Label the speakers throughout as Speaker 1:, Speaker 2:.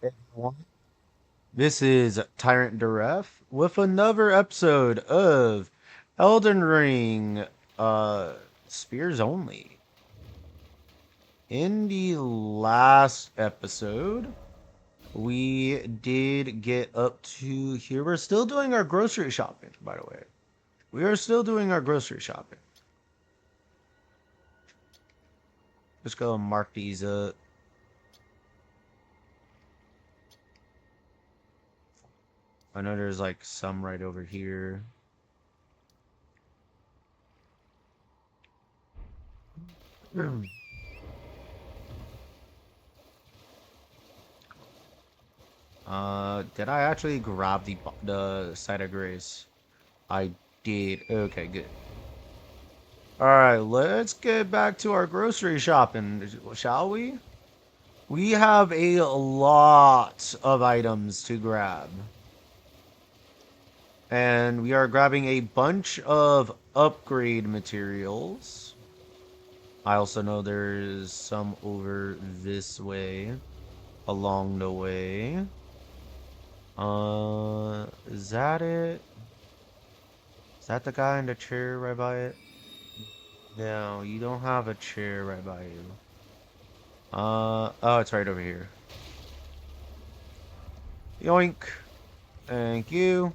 Speaker 1: Everyone. This is Tyrant Deref with another episode of Elden Ring, uh, Spears Only. In the last episode, we did get up to here. We're still doing our grocery shopping, by the way. We are still doing our grocery shopping. Let's go and mark these up. I know there's like some right over here. Did I actually grab the site of grace? I did. Okay, good. All right, let's get back to our grocery shopping, shall we? We have a lot of items to grab, and we are grabbing a bunch of upgrade materials. I also know there's some over this way, along the way. Is that it? Is that the guy in the chair right by it? No, you don't have a chair right by you. Oh, it's right over here. Yoink. Thank you.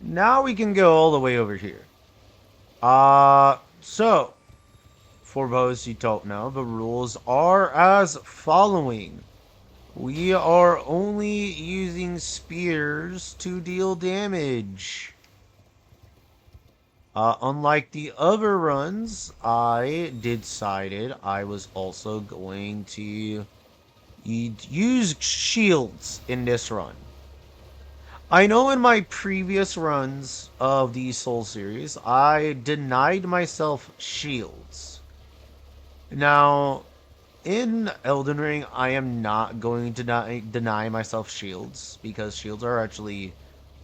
Speaker 1: Now we can go all the way over here. So, for those who don't know, the rules are as following. We are only using spears to deal damage. Unlike the other runs, I decided I was also going to use shields in this run. I know in my previous runs of the Soul series, I denied myself shields. Now, in Elden Ring, I am not going to deny myself shields because shields are actually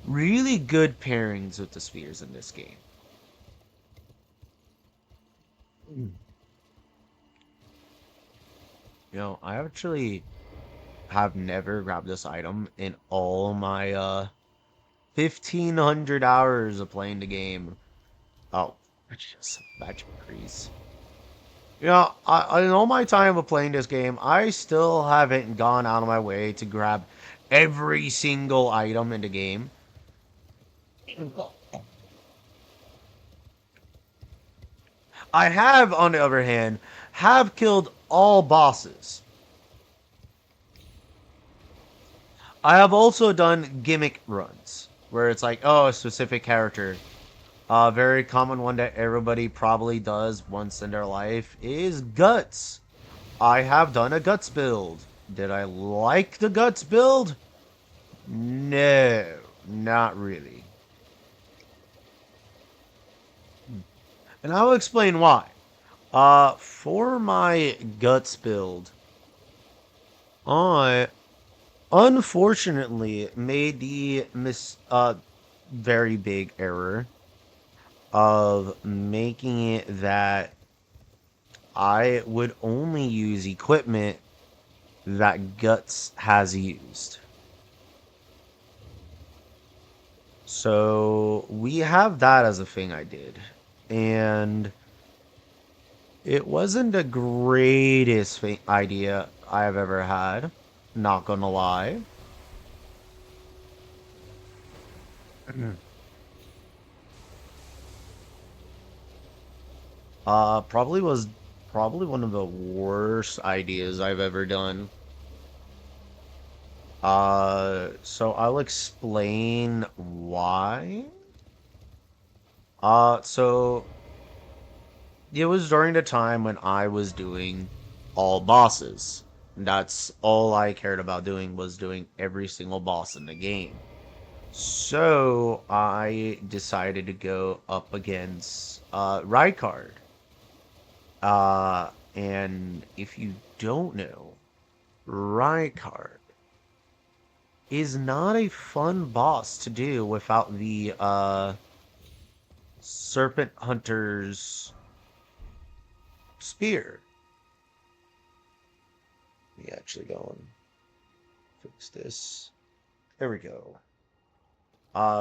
Speaker 1: really good pairings with the spears in this game. I actually have never grabbed this item in all my 1500 hours of playing the game. Oh, just magic trees. In all my time of playing this game, I still haven't gone out of my way to grab every single item in the game. I have, on the other hand, have killed all bosses. I have also done gimmick runs where it's like, oh, a specific character. A very common one that everybody probably does once in their life is Guts. I have done a Guts build. Did I like the Guts build? No, not really. And I'll explain why. For my Guts build, I unfortunately made the very big error of making it that I would only use equipment that Guts has used. So we have that as a thing I did. And it wasn't the greatest idea I've ever had. Not gonna lie. Probably was probably one of the worst ideas I've ever done. So I'll explain why. So it was during the time when I was doing all bosses. That's all I cared about doing was doing every single boss in the game. So I decided to go up against Rykard. And if you don't know, Rykard is not a fun boss to do without the Serpent Hunter's spear. Let me actually go and fix this. There we go.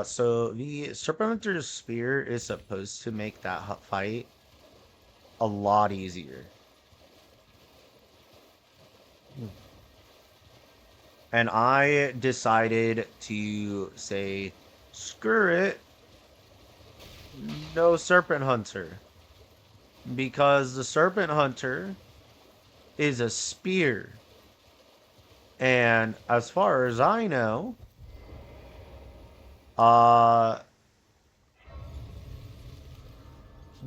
Speaker 1: So the Serpent Hunter's Spear is supposed to make that fight a lot easier. And I decided to say, screw it, no Serpent Hunter. Because the Serpent Hunter is a spear. And as far as I know, uh,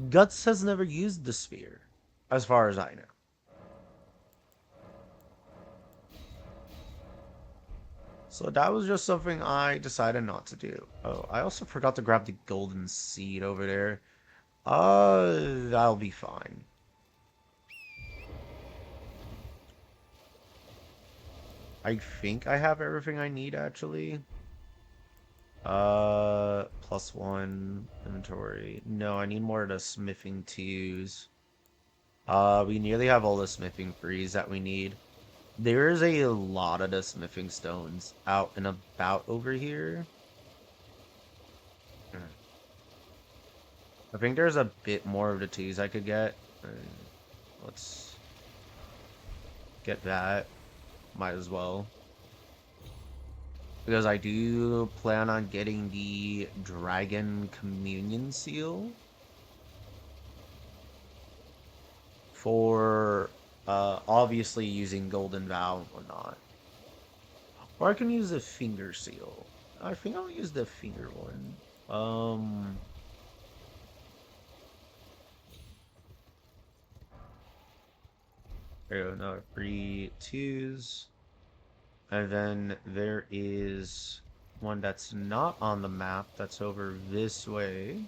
Speaker 1: Guts has never used the spear. As far as I know. So that was just something I decided not to do. Oh, I also forgot to grab the golden seed over there. That'll be fine. I think I have everything I need, actually. +1 inventory. No, I need more of the smithing twos. We nearly have all the smithing threes that we need. There is a lot of the smithing stones out and about over here. I think there's a bit more of the twos I could get. Let's get that. Might as well. Because I do plan on getting the Dragon Communion Seal for obviously using Golden Vow and whatnot. Or I can use the Finger Seal. I think I'll use the Finger one. There we go, no, 3 2s. And then there is one that's not on the map that's over this way.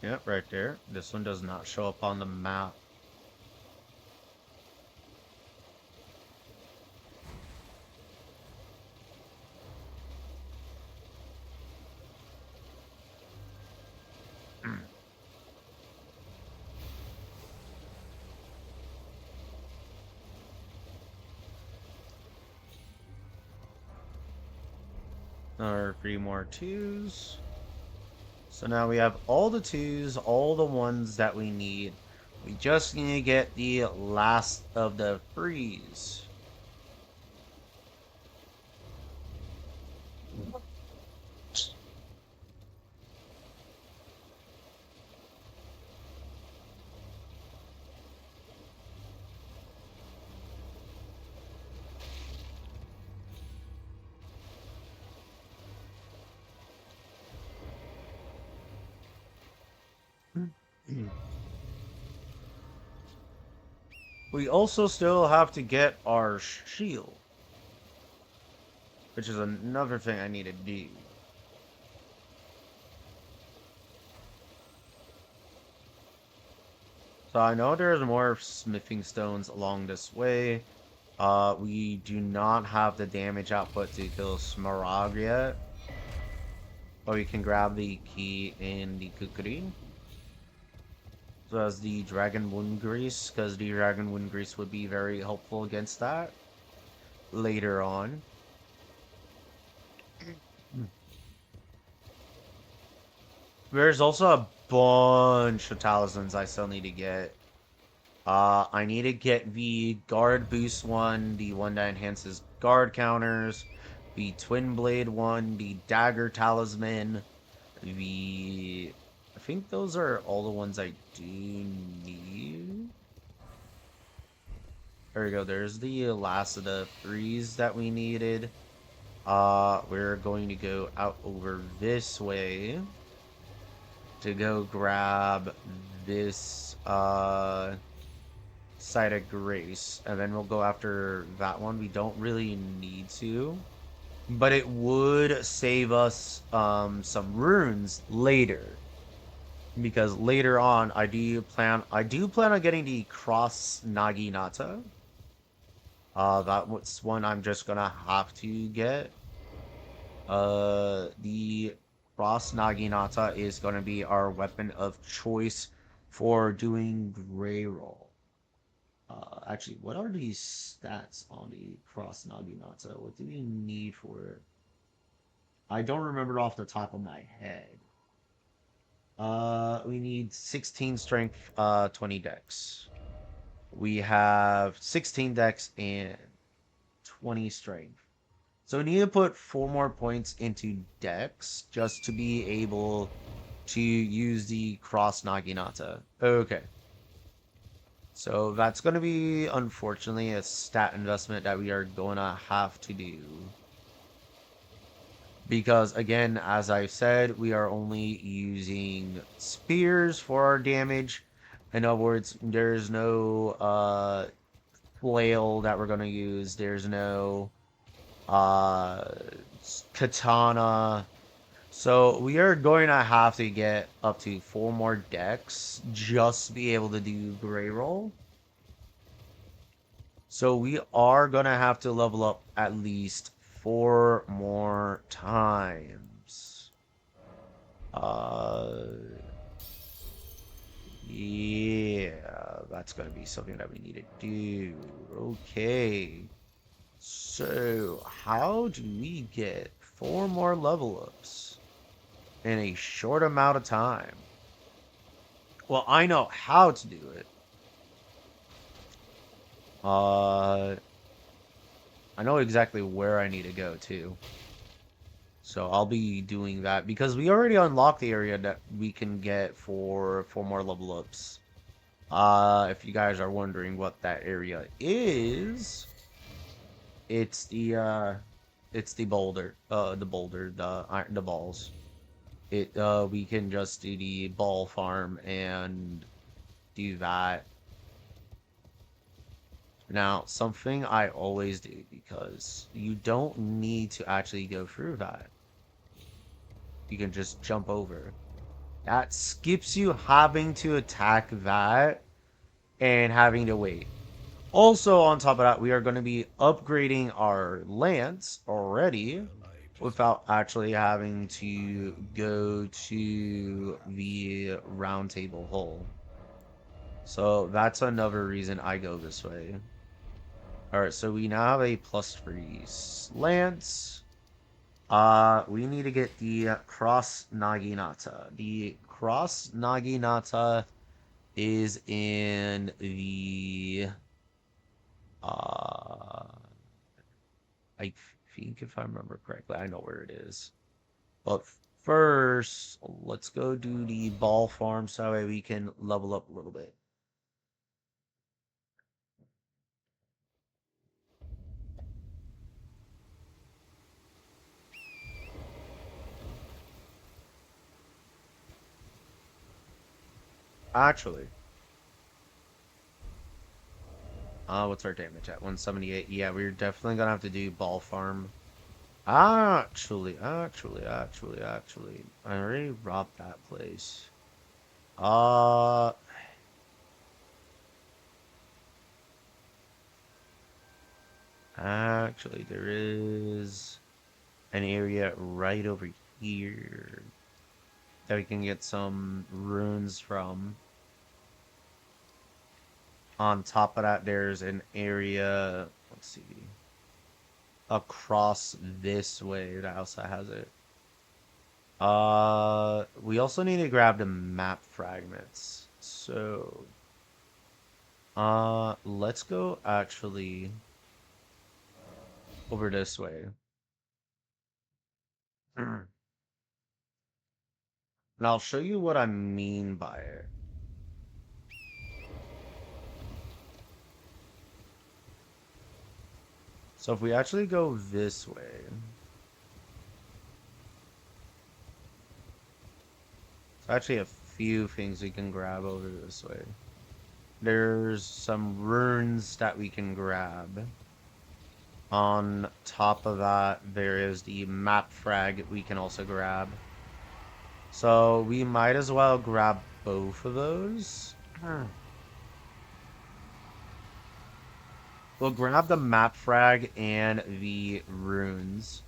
Speaker 1: Yep, right there. This one does not show up on the map. Or 3 more 2s. So now we have all the 2s, all the ones that we need. We just need to get the last of the 3s. We also still have to get our shield, which is another thing I need to do. So I know there's more smithing stones along this way. We do not have the damage output to kill Smaragd yet. But we can grab the key in the Kukuri. So as the Dragon Wound Grease, because the Dragon Wound Grease would be very helpful against that later on. There's also a bunch of talismans I still need to get. I need to get the guard boost one, the one that enhances guard counters, the twin blade one, the dagger talisman, I think those are all the ones I do need. There we go, there's the last of the 3s that we needed. We're going to go out over this way to go grab this, Site of Grace, and then we'll go after that one. We don't really need to, but it would save us some runes later, because later on I do plan on getting the Cross Naginata. That's one I'm just gonna have to get. The Cross Naginata is going to be our weapon of choice for doing Gray Roll. Actually, what are these stats on the Cross Naginata? What do we need for it? I don't remember off the top of my head. We need 16 strength, 20 dex. We have 16 dex and 20 strength. So we need to put 4 more points into dex just to be able to use the cross Naginata. Okay. So that's going to be, unfortunately, a stat investment that we are going to have to do. Because, again, as I said, we are only using spears for our damage. In other words, there's no flail that we're going to use. There's no uh, katana. So we are going to have to get up to 4 more decks just to be able to do Gray Roll. So we are going to have to level up at least 4 more times. Uh, yeah, that's going to be something that we need to do. Okay. So, how do we get 4 more level ups in a short amount of time? Well, I know how to do it. Uh, I know exactly where I need to go too. So I'll be doing that because we already unlocked the area that we can get for 4 more level ups. If you guys are wondering what that area is, it's the boulder, the balls. We can just do the ball farm and do that. Now, something I always do because you don't need to actually go through that. You can just jump over. That skips you having to attack that and having to wait. Also, on top of that, we are going to be upgrading our lance already without actually having to go to the round table hole. So that's another reason I go this way. Alright, so we now have a +3 lance. We need to get the cross Naginata. The cross Naginata is in the uh I think if I remember correctly, I know where it is. But first, let's go do the ball farm so that way we can level up a little bit. Actually, what's our damage at? 178. Yeah, we're definitely gonna have to do ball farm. Actually, I already robbed that place. Uh, Actually, there is an area right over here that we can get some runes from. On top of that, there's an area, let's see, across this way that also has it. We also need to grab the map fragments. So, let's go actually over this way. And I'll show you what I mean by it. So if we actually go this way, there's actually a few things we can grab over this way. There's some runes that we can grab. On top of that, there is the map frag we can also grab. So we might as well grab both of those. We'll grab the map frag and the runes.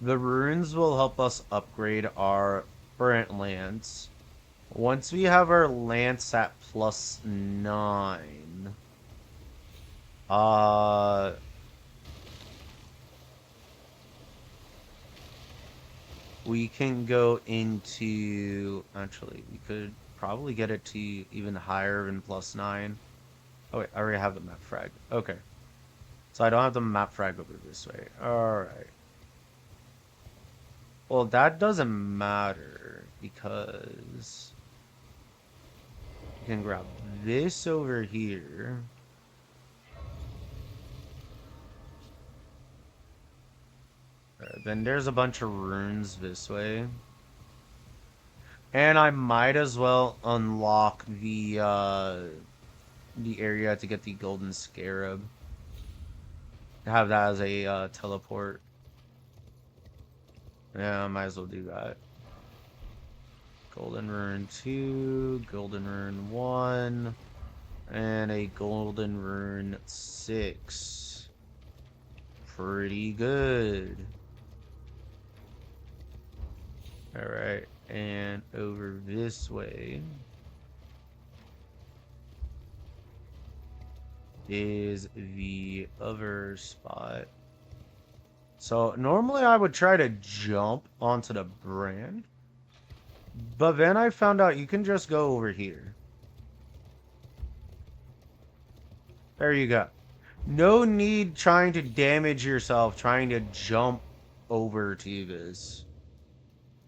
Speaker 1: The runes will help us upgrade our current lance. Once we have our lance at +9, uh, we can go into, actually, we could probably get it to even higher than +9. Oh wait, I already have the map frag. Okay. So I don't have the map frag over this way. Alright. Well, that doesn't matter because you can grab this over here. Then there's a bunch of runes this way. And I might as well unlock the area to get the golden scarab. Have that as a teleport. Yeah, I might as well do that. Golden rune 2, golden rune 1, and a golden rune 6. Pretty good. Alright, and over this way is the other spot. So normally I would try to jump onto the brand, but then I found out you can just go over here. There you go. No need trying to damage yourself trying to jump over to this.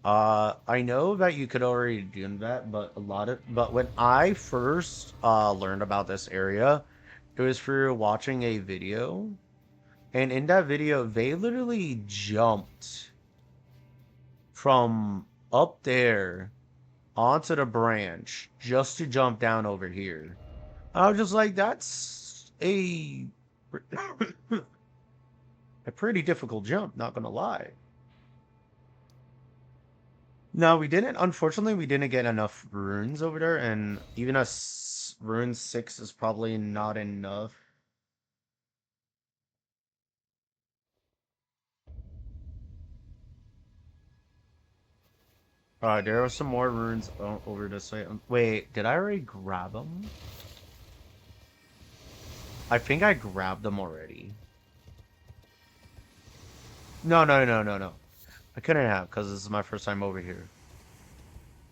Speaker 1: I know that you could already do that, but when I first learned about this area, it was through watching a video, and in that video they literally jumped from up there onto the branch just to jump down over here. I was just like, that's a pretty difficult jump, not gonna lie. No, we didn't. Unfortunately, we didn't get enough runes over there, and even a rune 6 is probably not enough. Alright, there are some more runes over this way. Wait, did I already grab them? I think I grabbed them already. No, no, no, no, no. I couldn't have, because this is my first time over here.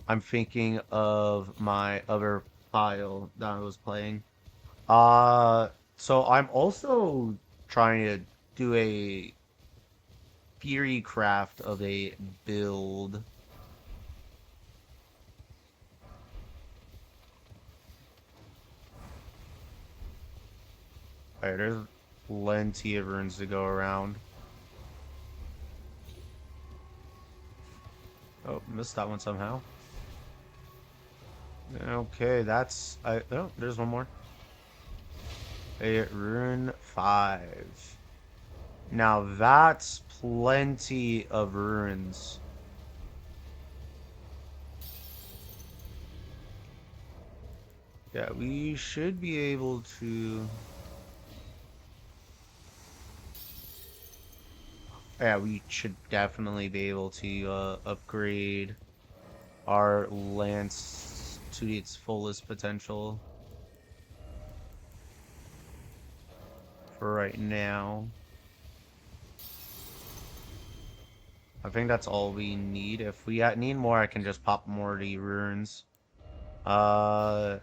Speaker 1: I'm thinking of my other file that I was playing. So I'm also trying to do a theory craft of a build. Alright, there's plenty of runes to go around. Oh, missed that one somehow. Okay, that's... oh, there's one more. A rune 5. Now that's plenty of runes. Yeah, we should be able to... Yeah, we should definitely be able to upgrade our lance to its fullest potential for right now. I think that's all we need. If we need more, I can just pop more of the runes. Bro,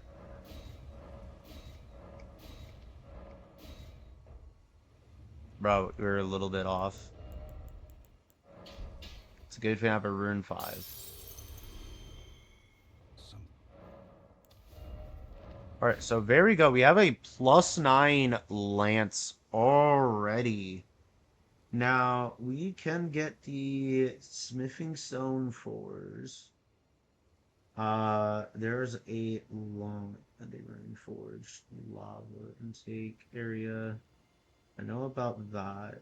Speaker 1: we're a little bit off. It's a good thing I have a rune 5. Alright, so there we go. We have a +9 lance already. Now, we can get the smithing stone 4s. There's a long underground forge lava intake area. I know about that.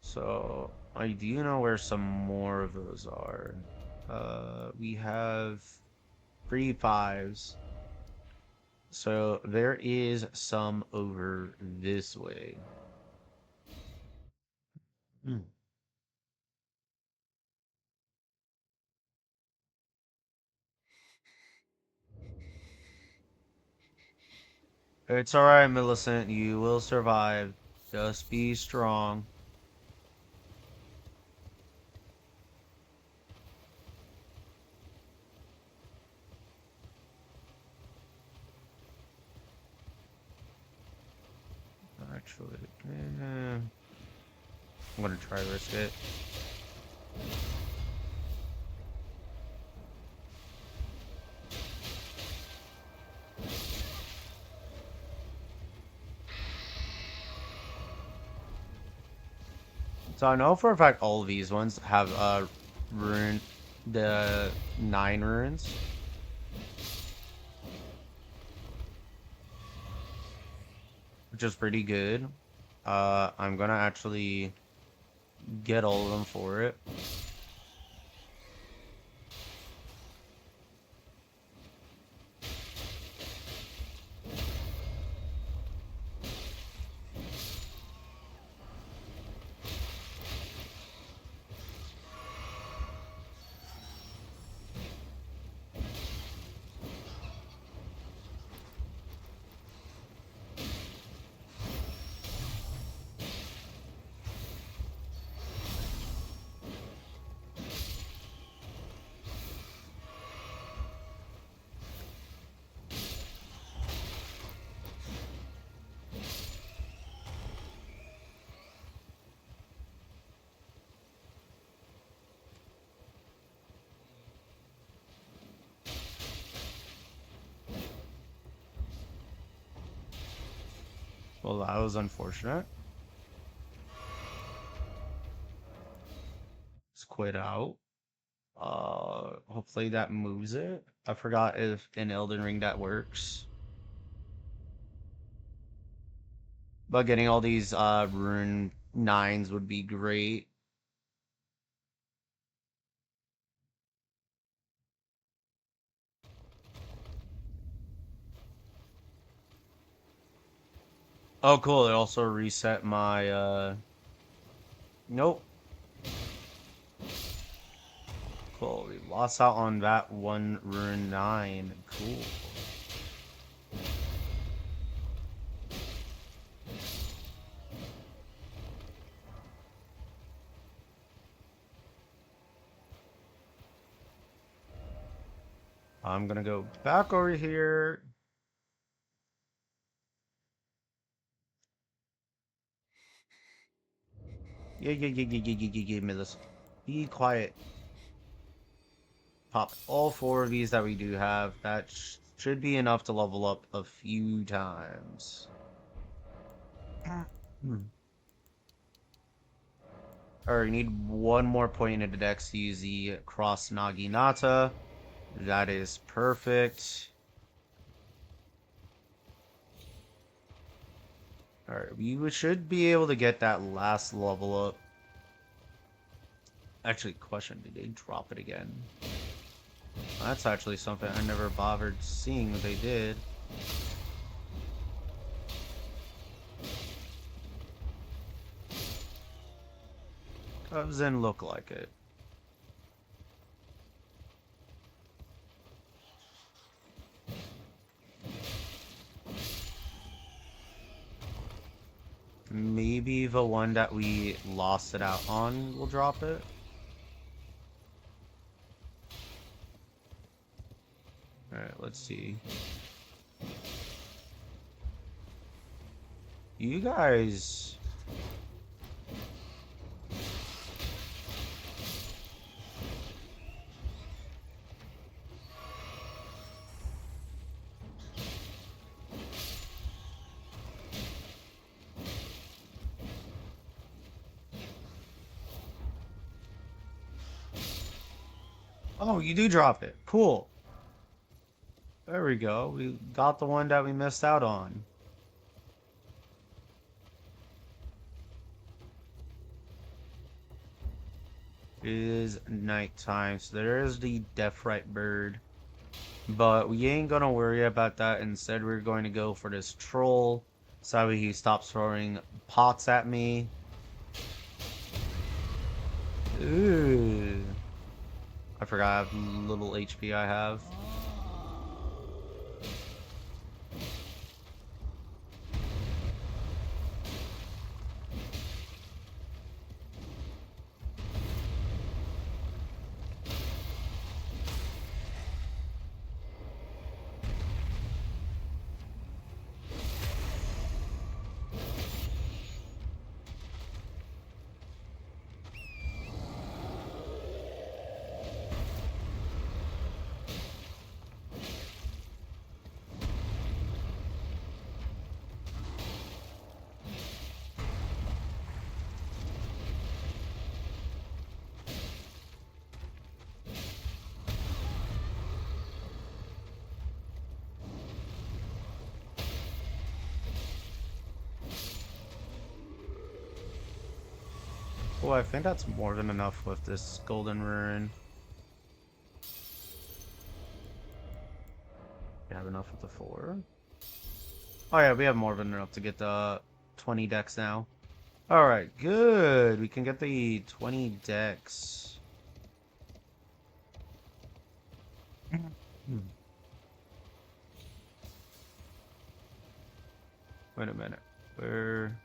Speaker 1: So, I do know where some more of those are. We have 3 5s. So there is some over this way. Hmm. It's alright, Millicent. You will survive. Just be strong. Actually, I'm gonna try risk it. So I know for a fact all of these ones have rune the 9 runes, which is pretty good. I'm gonna actually get all of them for it. Well, that was unfortunate. Let's quit out. Hopefully that moves it. I forgot if in Elden Ring that works. But getting all these rune 9s would be great. Oh, cool. It also reset my nope. Cool. We lost out on that one rune 9. Cool. I'm gonna go back over here. Yeah, Millis. Be quiet. Pop all 4 of these that we do have. That should be enough to level up a few times. Hmm. Alright, we need one more point in the dex to use the Cross Naginata. That is perfect. Alright, we should be able to get that last level up. Actually, question, did they drop it again? That's actually something I never bothered seeing what they did. Doesn't look like it. Maybe the one that we lost it out on will drop it. Alright, let's see. You guys... Oh, you do drop it. Cool. There we go. We got the one that we missed out on. It is nighttime, so there is the Deathrite bird. But we ain't gonna worry about that. Instead, we're going to go for this troll. So he stops throwing pots at me. Ooh. I forgot how little HP I have. Oh, I think that's more than enough with this golden rune. We have enough with the 4. Oh yeah, we have more than enough to get the 20 decks now. Alright, good. We can get the 20 decks. Hmm. Wait a minute. Where...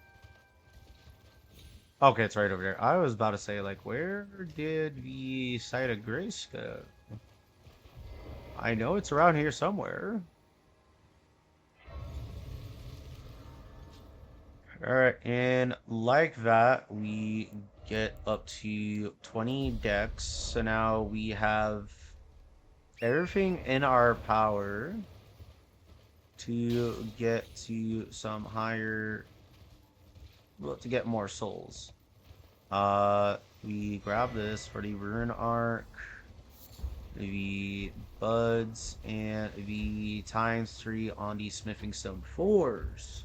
Speaker 1: Okay, it's right over there. I was about to say, like, where did the Site of Grace go? I know it's around here somewhere. Alright, and like that, we get up to 20 decks. So now we have everything in our power to get to some higher, well, to get more souls. We grab this for the Rune Arc, the Buds, and the ×3 on the Smithing Stone 4s.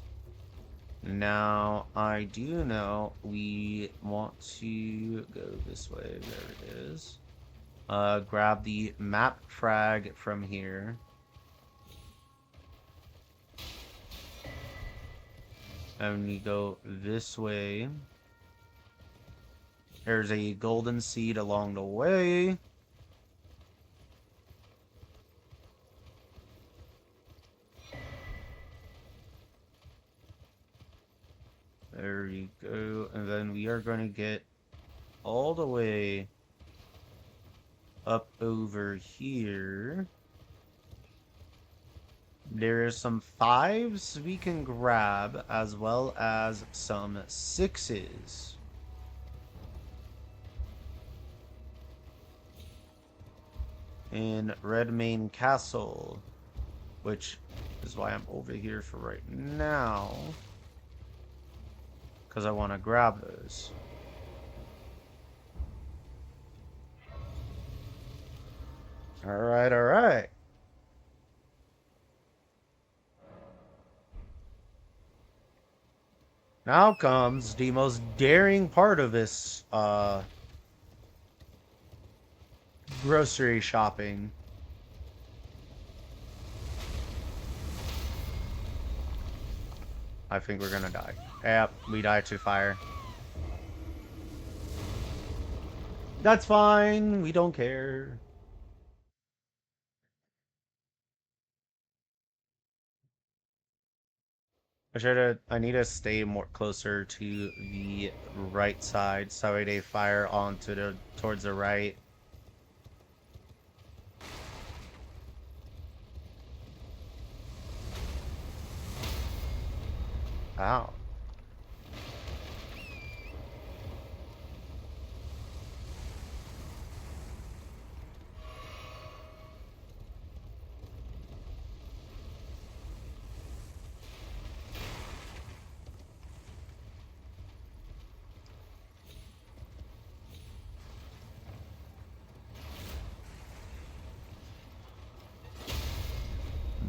Speaker 1: Now, I do know we want to go this way. There it is. Grab the map frag from here. And we go this way. There's a golden seed along the way. There you go. And then we are going to get all the way up over here. There's some 5s we can grab, as well as some 6s. In Redmane Castle, which is why I'm over here for right now, because I want to grab those. Alright, alright. Now comes the most daring part of this grocery shopping. I think we're gonna die. Yep, we died to fire. That's fine. We don't care. I need to stay more closer to the right side so they fire onto the towards the right. Ow.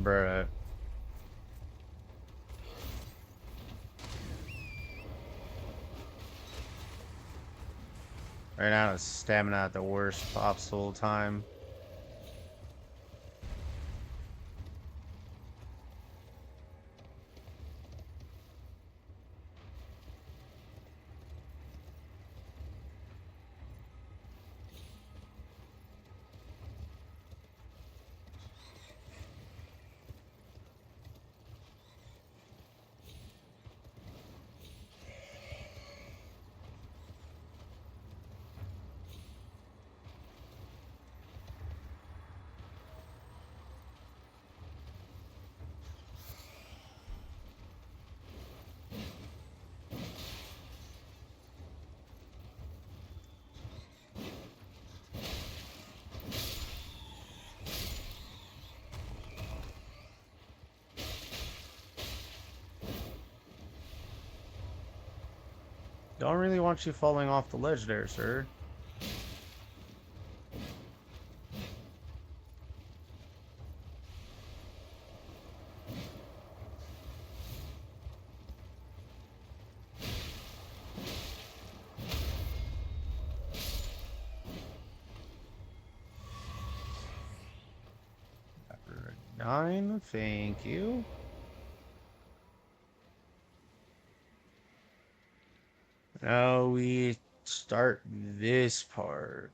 Speaker 1: Bruh. Right now it's stamina at the worst possible time. Don't really want you falling off the ledge there, sir. After 9, thank you. Now we start this part.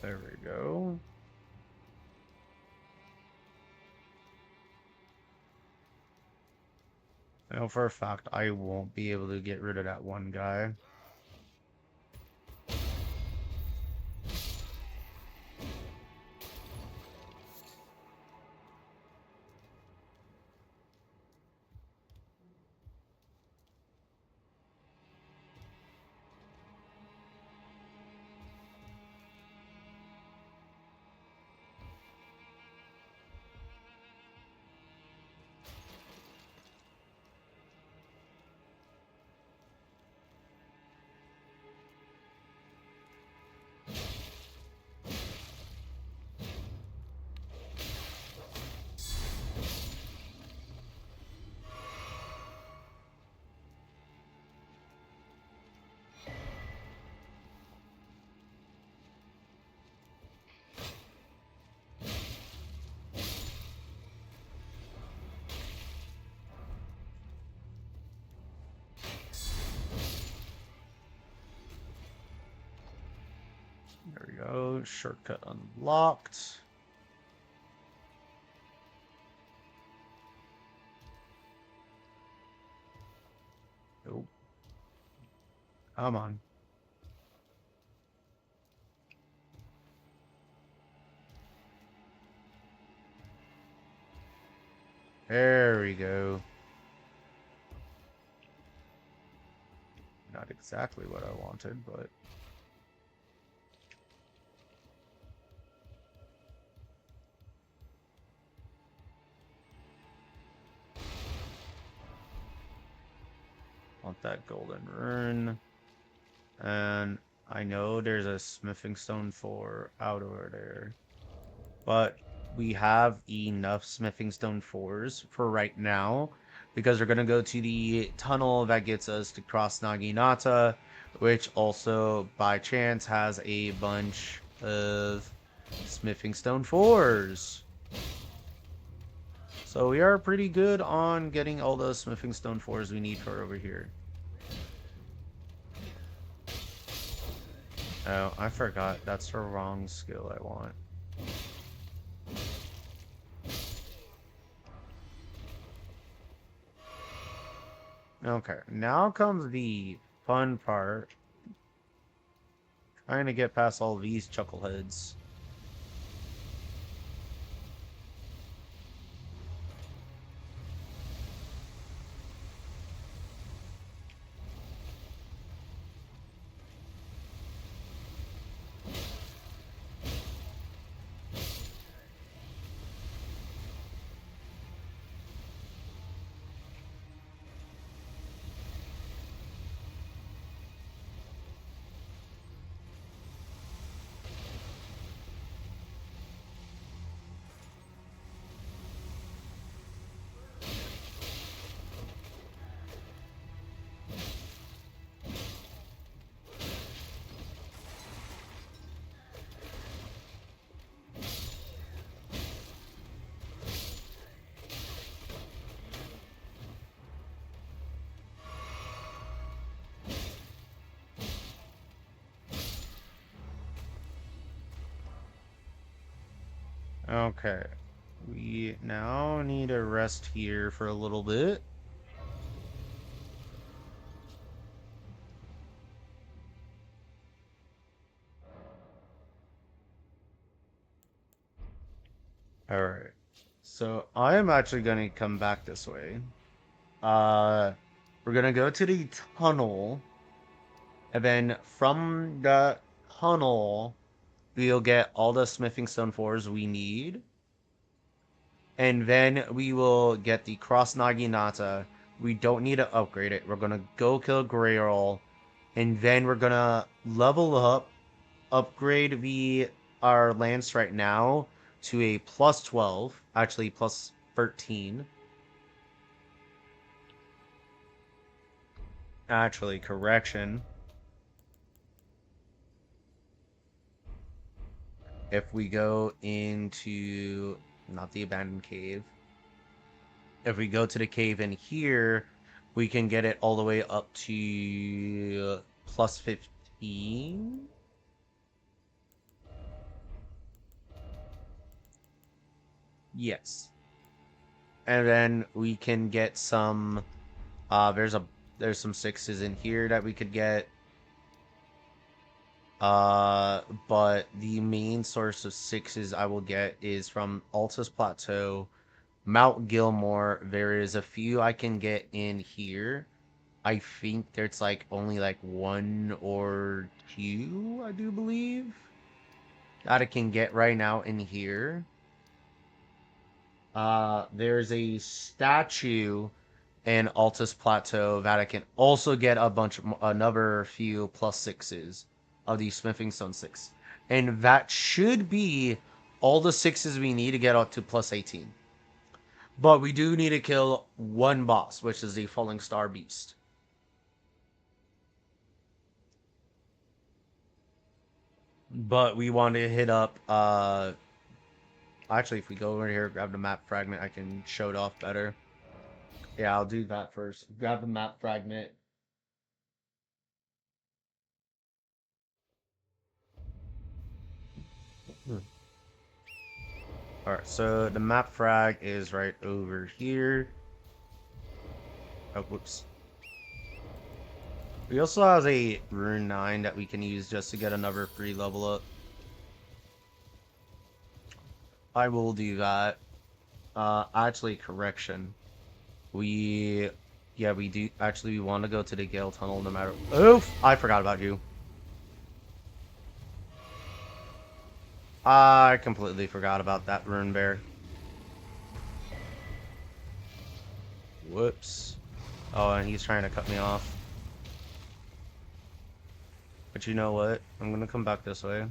Speaker 1: There we go. I know for a fact I won't be able to get rid of that one guy. There we go. Shortcut unlocked. Nope. Come on. There we go. Not exactly what I wanted, but... want that golden rune. And I know there's a smithing stone for out over there. But we have enough smithing stone 4s for right now. Because we're going to go to the tunnel that gets us to cross Naginata. Which also, by chance, has a bunch of smithing stone 4s. So we are pretty good on getting all those smithing stone 4s we need for over here. Oh, I forgot. That's the wrong skill I want. Okay, now comes the fun part. Trying to get past all these chuckleheads. Okay. We now need to rest here for a little bit. All right. So I am actually gonna come back this way. Uh, we're gonna go to the tunnel, and then from the tunnel, we'll get all the smithing stone fours we need, and then we will get the cross naginata. We don't need to upgrade it. We're gonna go kill Grayrol, and then we're gonna level up, upgrade our lance right now to a plus 12, actually plus 13. Actually, correction. If we go into not the abandoned cave, if we go to the cave in here, we can get it all the way up to plus 15. Yes. And then we can get some there's some sixes in here that we could get. Uh, but the main source of sixes I will get is from Altus Plateau, Mount Gilmore. There is a few I can get in here. I think there's like only like one or two, I do believe, that I can get right now in here. There's a statue in Altus Plateau that I can also get another few plus sixes of the Smithing Stone 6. And that should be all the sixes we need to get up to plus 18. But we do need to kill one boss, which is the Falling Star Beast. But we want to hit up actually if we go over here, grab the map fragment, I can show it off better. Yeah, I'll do that first. Grab the map fragment. Hmm. Alright, so the map frag is right over here. Oh, whoops. We also have a Rune 9 that we can use just to get another free level up. I will do that. Actually, correction. We, yeah, we do, actually, we want to go to the Gale Tunnel no matter, oof! I forgot about you. I completely forgot about that Rune Bear. Whoops. Oh, and he's trying to cut me off. But you know what? I'm gonna come back this way.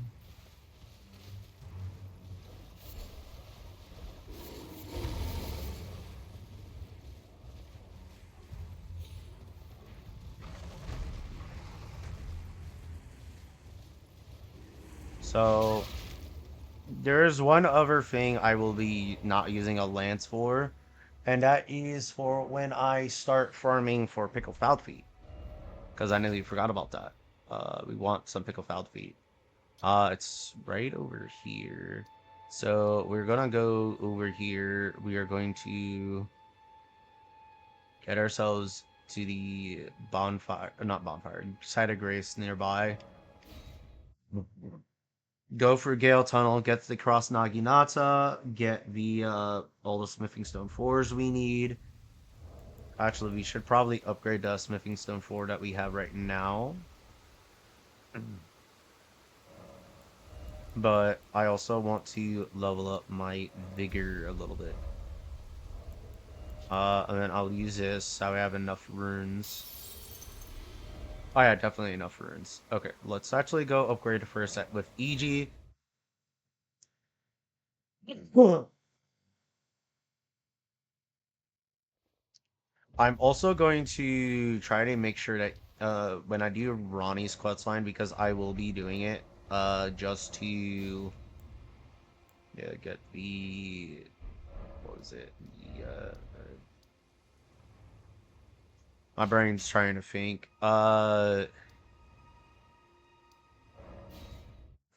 Speaker 1: So, there's one other thing I will be not using a lance for, and that is for when I start farming for pickled foul feet. Because I nearly forgot about that. We want some pickled foul feet. It's right over here. So we're gonna go over here. We are going to get ourselves to the bonfire, not bonfire, site of grace nearby. Go for Gale Tunnel, get the Cross Naginata, get the all the Smithing Stone 4s we need. Actually, we should probably upgrade the Smithing Stone 4 that we have right now. But I also want to level up my vigor a little bit. And then I'll use this so I have enough runes. Oh yeah, definitely enough runes. Okay, let's actually go upgrade for a set with EG. I'm also going to try to make sure that when I do Ronnie's quest line, because I will be doing it, just to get the what was it? My brain's trying to think.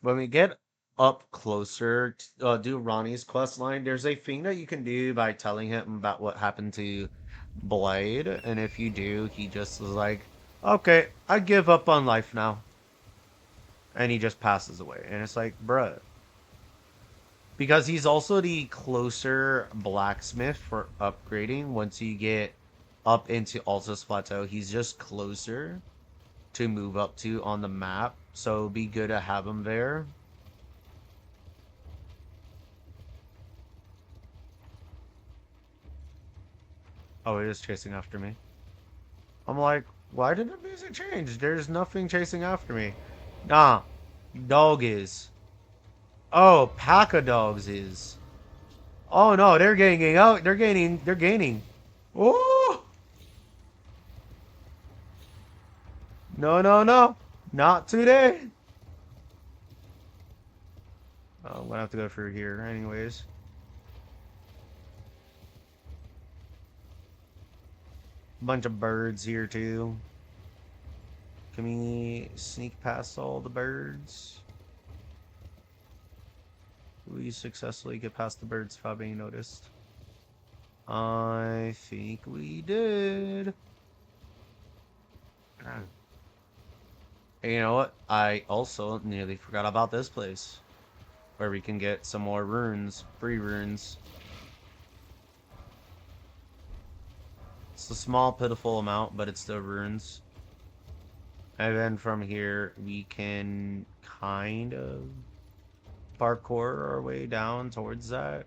Speaker 1: When we get up closer to do Ronnie's quest line, there's a thing that you can do by telling him about what happened to Blade, and if you do, he just is like, okay, I give up on life now. And he just passes away. And it's like, bruh, Because he's also the closer blacksmith for upgrading. Once you get up into Altus Plateau, he's just closer to move up to on the map. So it'd be good to have him there. Oh, it is chasing after me. I'm like, why did the music change? There's nothing chasing after me. Nah, dog is. Oh, pack of dogs is. Oh no, they're gaining out. They're gaining. They're gaining. Oh no, no, no, not today. Oh, I'm gonna have to go through here, anyways. Bunch of birds here too. Can we sneak past all the birds? We successfully get past the birds without being noticed. I think we did. And you know what? I also nearly forgot about this place. Where we can get some more runes. Free runes. It's a small, pitiful amount, but it's still runes. And then from here, we can kind of parkour our way down towards that.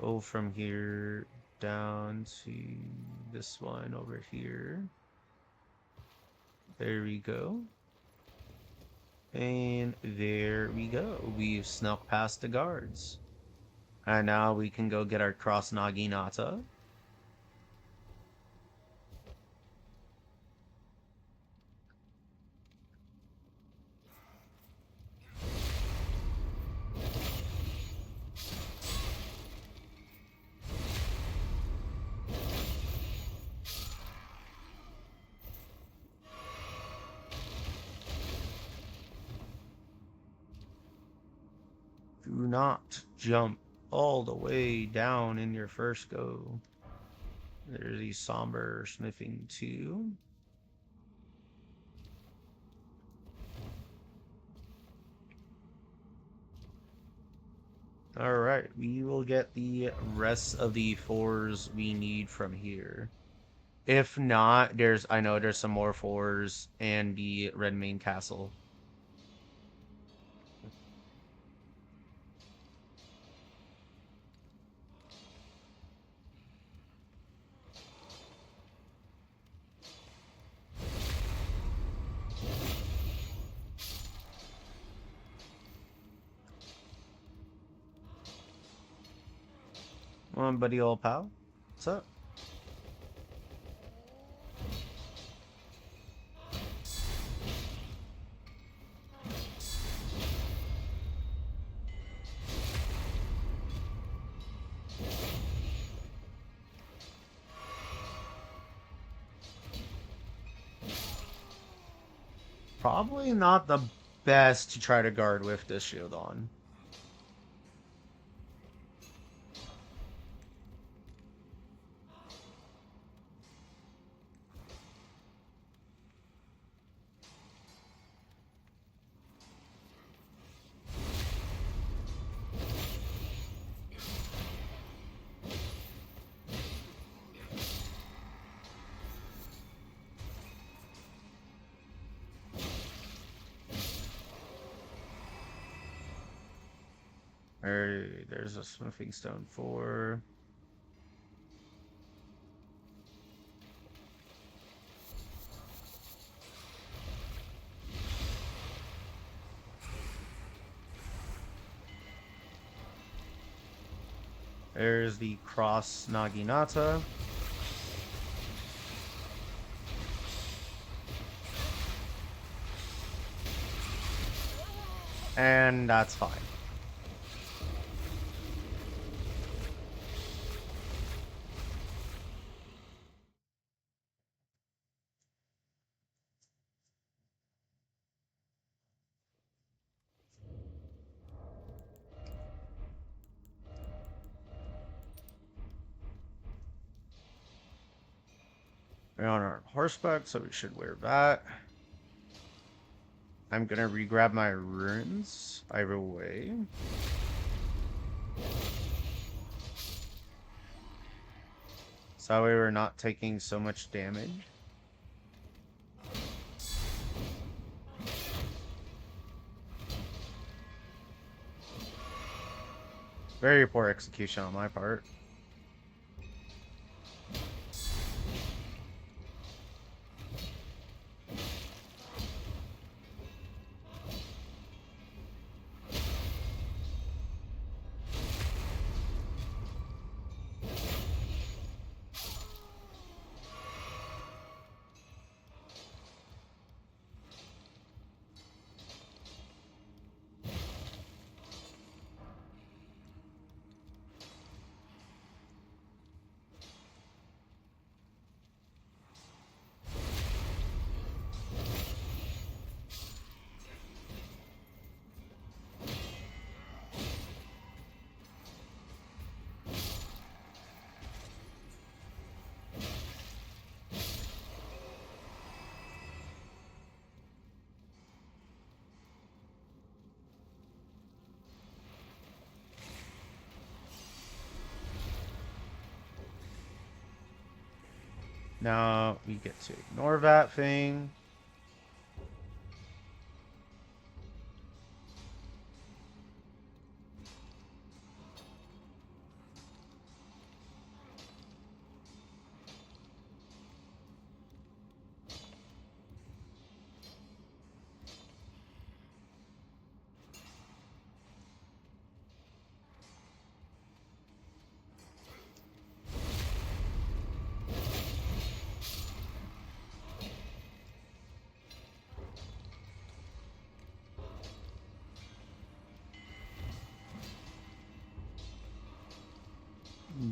Speaker 1: Go from here down to this one over here. There we go. And there we go. We've snuck past the guards. And now we can go get our cross Naginata. Do not jump all the way down in your first go. There's the somber smithing too. Alright, we will get the rest of the fours we need from here. If not, I know there's some more fours and the Red Main Castle. Come on, buddy old pal. What's up? Probably not the best to try to guard with this shield on. There's a smithing stone 4. There's the cross Naginata. And that's fine. We're on our horseback, so we should wear that. I'm gonna re-grab my runes either way. So that way we're not taking so much damage. Very poor execution on my part. Now we get to ignore that thing.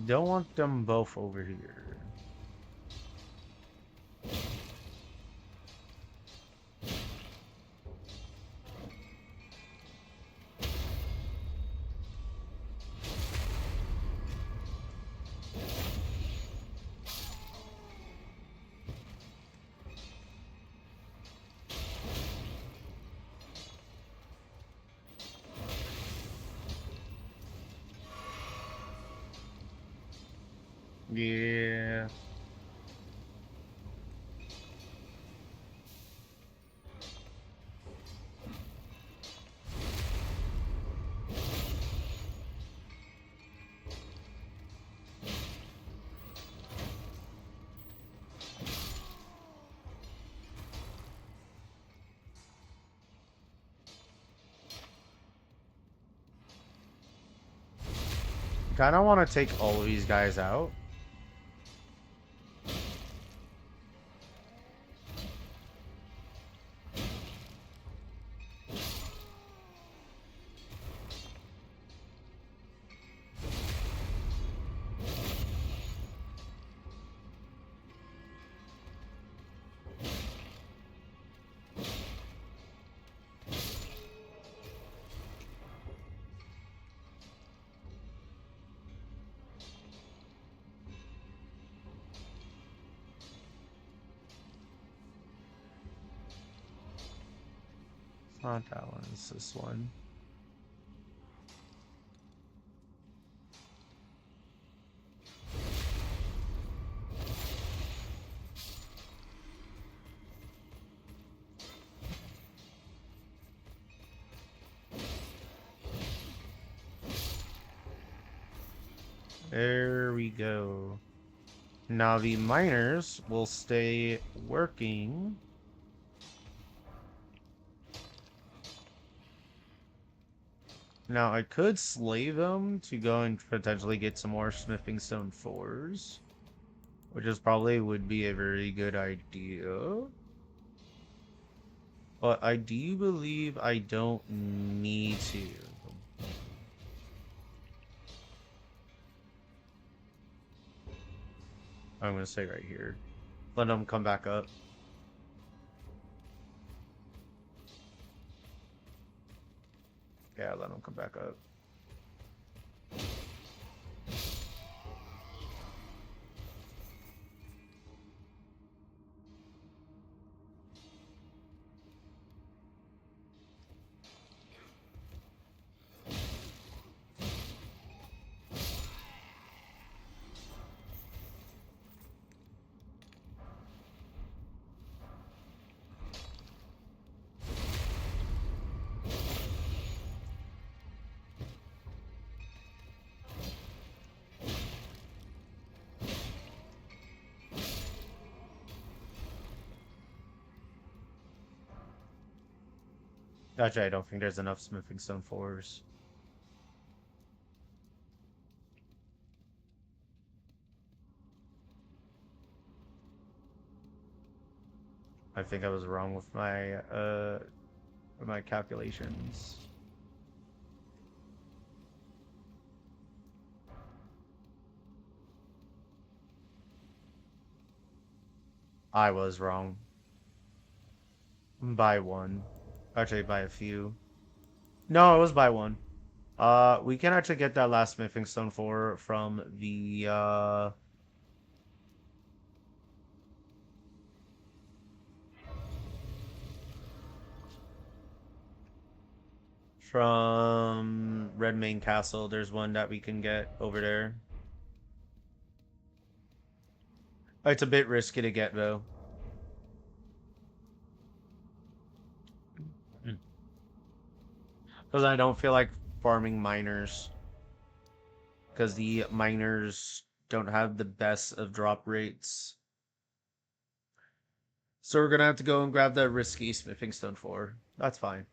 Speaker 1: Don't want them both over here. Yeah. Kind of want to take all of these guys out. It's not that one, it's this one. There we go. Now the miners will stay working. Now I could slay them to go and potentially get some more smithing stone 4s, which is probably would be a very good idea. But I do believe I don't need to. I'm gonna say right here. Let them come back up. Yeah, let them come back up. Actually, I don't think there's enough smithing stone fours. I think I was wrong with my calculations. I was wrong by one. Actually, by a few. No, it was by one. We can actually get that last smithing stone four from Redmane Castle. There's one that we can get over there. It's a bit risky to get though, because I don't feel like farming miners, because the miners don't have the best of drop rates. So we're gonna have to go and grab that risky smithing stone four. That's fine.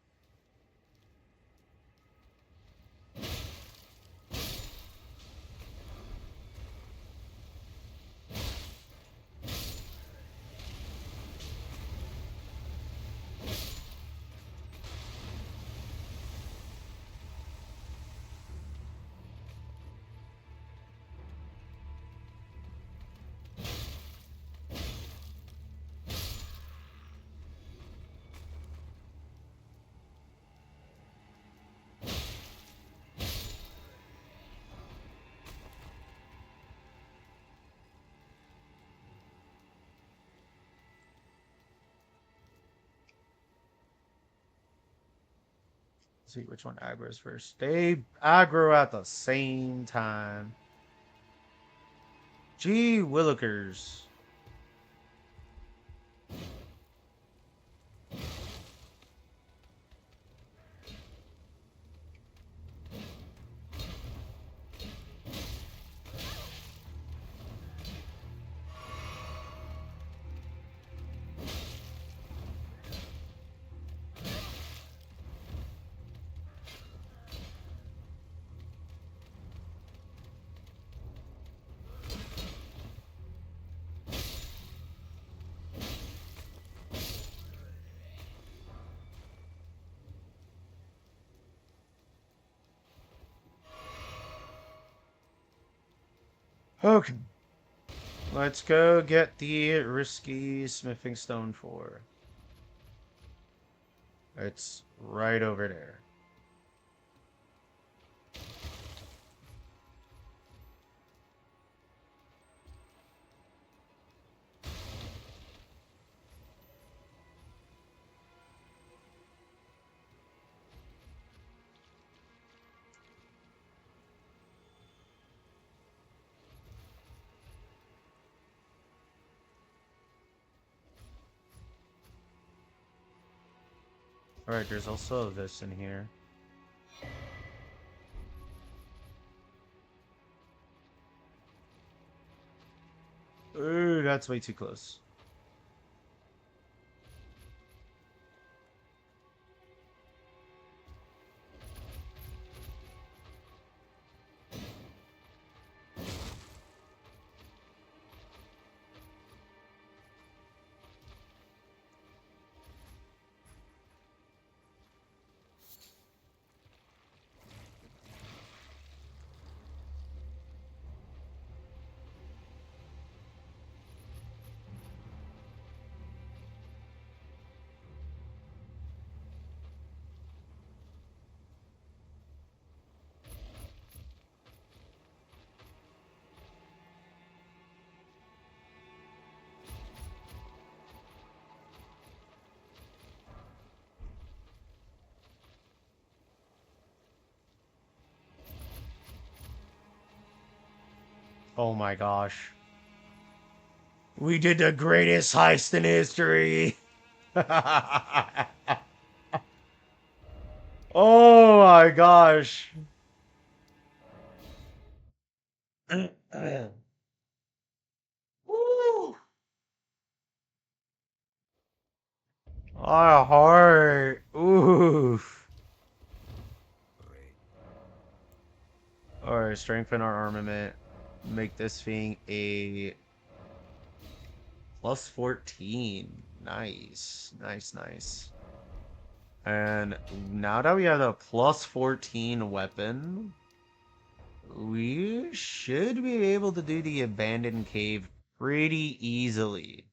Speaker 1: Let's see which one aggro's first. They aggro at the same time. Gee willikers. Okay. Let's go get the risky smithing stone four. It's right over there. Alright, there's also this in here. Ooh, that's way too close. Oh my gosh. We did the greatest heist in history. Oh my gosh. Woo! Our heart. Ooh. strengthen our armament. Make this thing a plus 14. Nice. Nice, nice. And now that we have a plus 14 weapon, we should be able to do the abandoned cave pretty easily.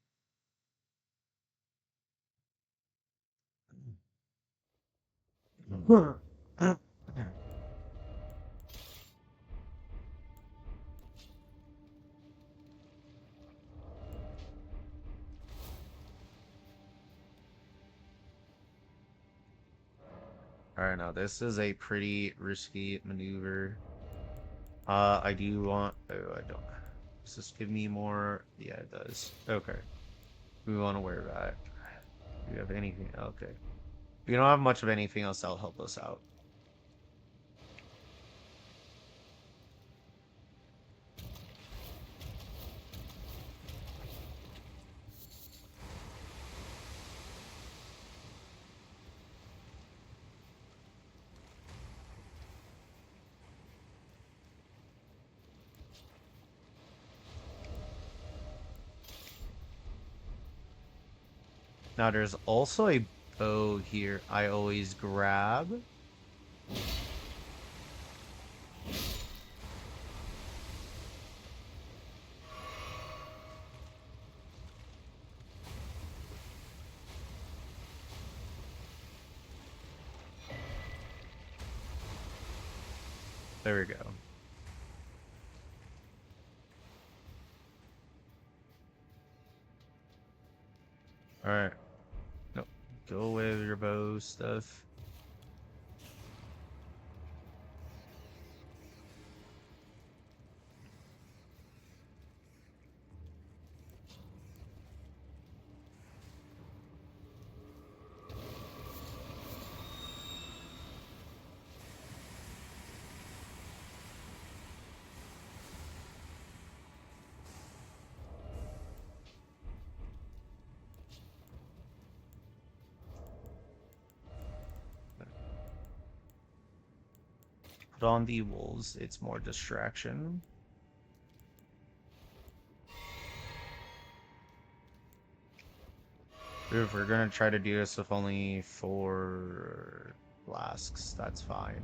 Speaker 1: Alright, now this is a pretty risky maneuver. I do want... Oh, I don't... Does this give me more? Yeah, it does. Okay. We want to wear that. Do you have anything? Okay. We don't have much of anything else that'll help us out. Now, there's also a bow here I always grab. There we go. Alright. Nope. Go away with your bow stuff. Put on the wolves. It's more distraction. If we're gonna try to do this with only 4 flasks, that's fine.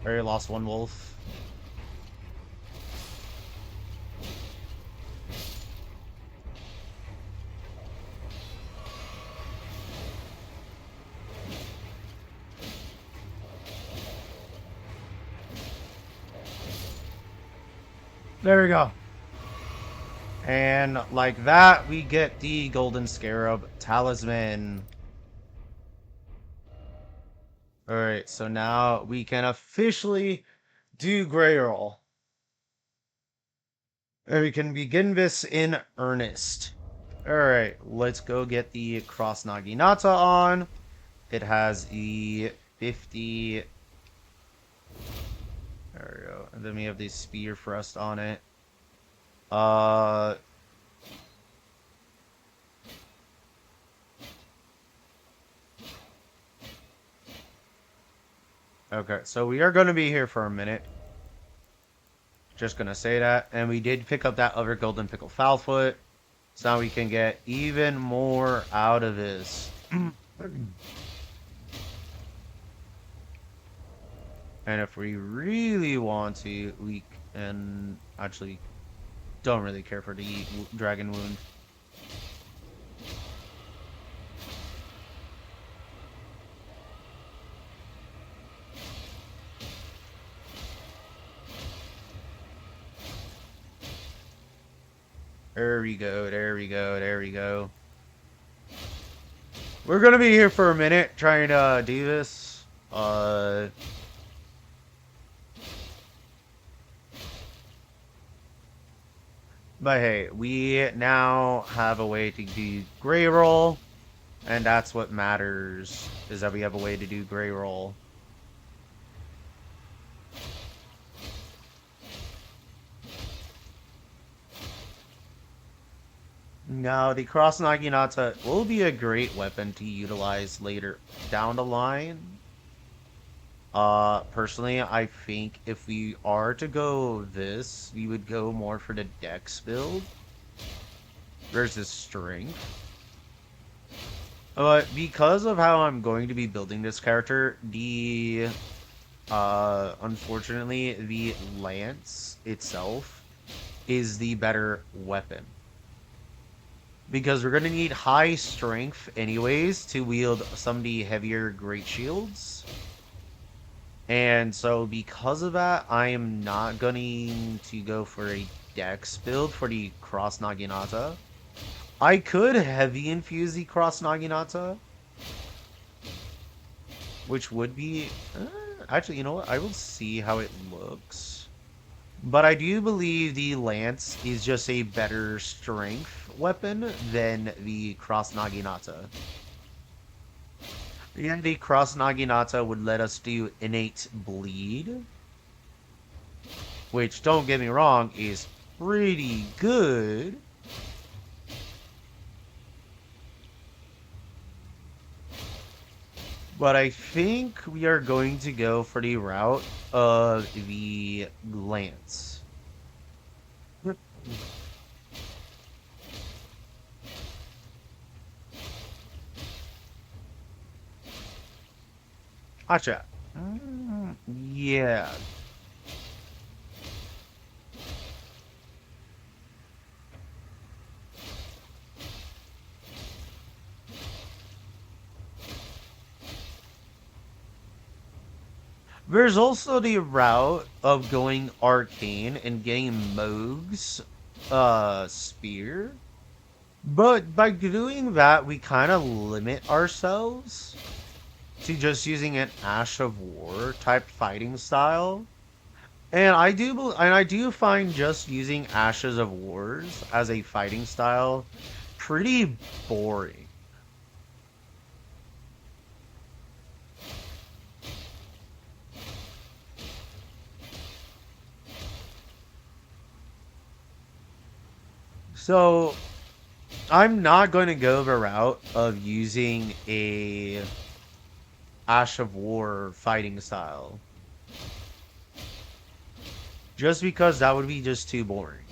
Speaker 1: Already lost one wolf. There we go. And like that, we get the Golden Scarab Talisman. Alright, so now we can officially do Grey Roll. And we can begin this in earnest. Alright, let's go get the Cross Naginata on. It has the 50... There we go. And then we have the Spear Thrust on it. Okay, so we are going to be here for a minute. Just going to say that. And we did pick up that other Golden Pickle Foulfoot. So now we can get even more out of this. And if we really want to, we can actually don't really care for the Dragon Wound. There we go, there we go, there we go. We're gonna be here for a minute trying to do this. But hey, we now have a way to do gray roll, and that's what matters, is that we have a way to do gray roll. Now, the Cross Naginata will be a great weapon to utilize later down the line. Personally, I think if we are to go this, we would go more for the Dex build versus strength. But because of how I'm going to be building this character, unfortunately, the lance itself is the better weapon. Because we're going to need high strength anyways to wield some of the heavier great shields. And so because of that, I am not going to go for a dex build for the Cross Naginata. I could heavy infuse the Cross Naginata, which would be... actually, you know what? I will see how it looks. But I do believe the Lance is just a better strength weapon than the Cross Naginata. Yeah, the Cross Naginata would let us do innate bleed, which, don't get me wrong, is pretty good. But I think we are going to go for the route of the Lance. Gotcha. Yeah. There's also the route of going arcane and getting Moog's spear. But by doing that, we kind of limit ourselves to just using an Ash of War type fighting style. And I do find just using Ashes of Wars as a fighting style pretty boring. So I'm not going to go the route of using a Ash of War fighting style. Just because that would be just too boring.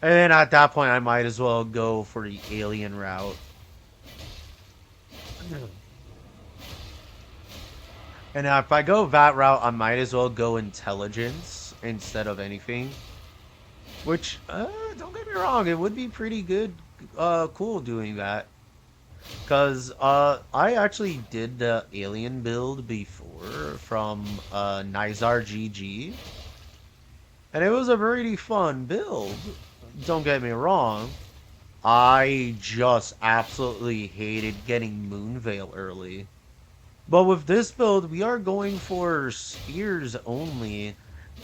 Speaker 1: And then at that point, I might as well go for the alien route. And if I go that route, I might as well go intelligence instead of anything. Which, don't get me wrong, it would be pretty good, cool doing that. Because, I actually did the alien build before from, Nizar GG. And it was a pretty fun build. Don't get me wrong. I just absolutely hated getting Moonveil early. But with this build, we are going for spears only.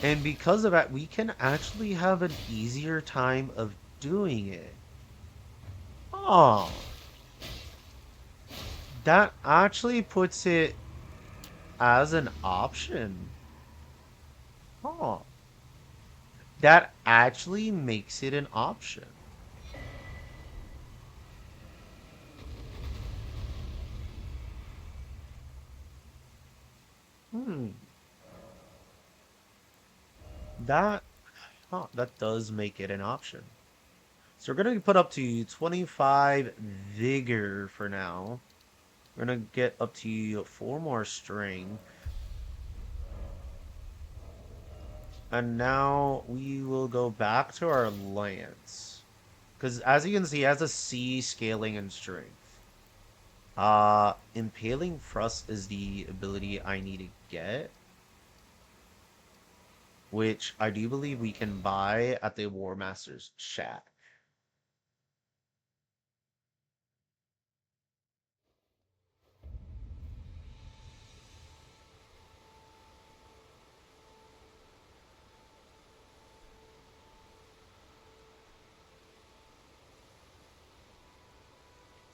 Speaker 1: And because of that, we can actually have an easier time of doing it. Oh, that actually puts it as an option. Oh, that actually makes it an option. Hmm, that, that does make it an option. So we're gonna put up to 25 vigor for now. We're gonna get up to 4 more strength. And now we will go back to our lance. Because as you can see, it has a C scaling and strength. Impaling thrust is the ability I need to get. which I do believe we can buy at the War Master's shack.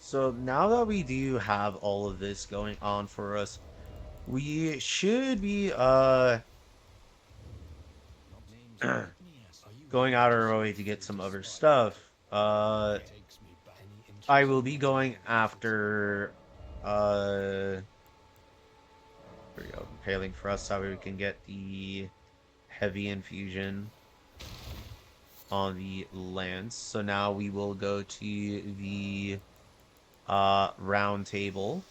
Speaker 1: So now that we do have all of this going on for us, we should be going out of our way to get some other stuff. I will be going after here we go, impaling thrust, that way we can get the heavy infusion on the lance. So now we will go to the round table.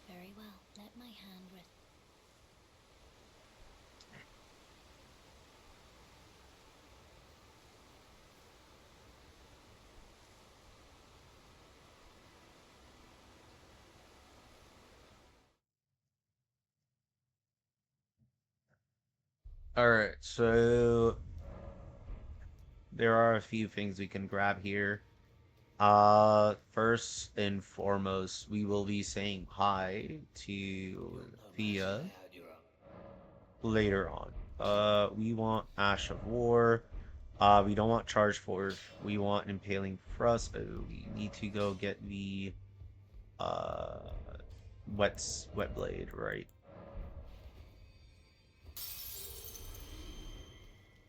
Speaker 2: Very well. Let my hand rest.
Speaker 1: All right, so there are a few things we can grab here. First and foremost, we will be saying hi to Thea later on. We want Ash of War. We don't want Charge Force. We want Impaling Thrust. We need to go get the uh wet blade, right?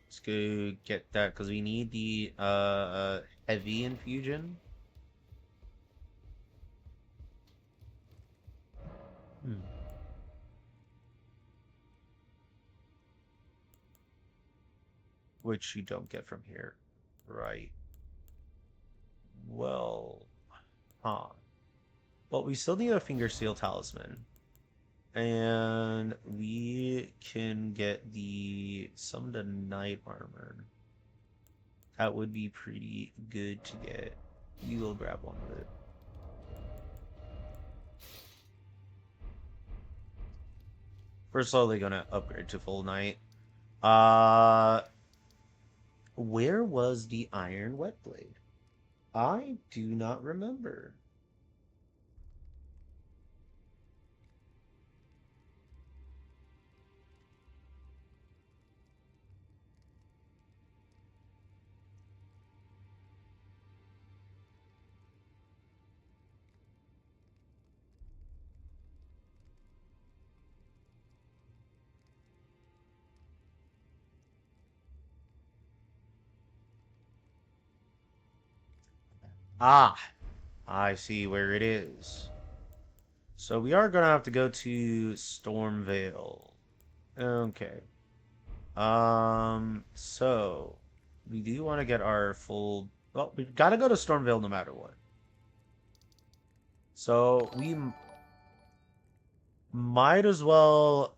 Speaker 1: Let's go get that because we need the heavy infusion. Hmm. Which you don't get from here, right? Well, huh. But we still need a Finger Seal Talisman. And we can get the some of the Knight Armor. That would be pretty good to get. We will grab one of it. We're slowly gonna upgrade to full Knight. Uh, where was the Iron Wet Blade? I do not remember. Ah, I see where it is. So we are gonna have to go to Stormvale. Okay. So we do want to get our full. Well, we gotta go to Stormvale no matter what. So we might as well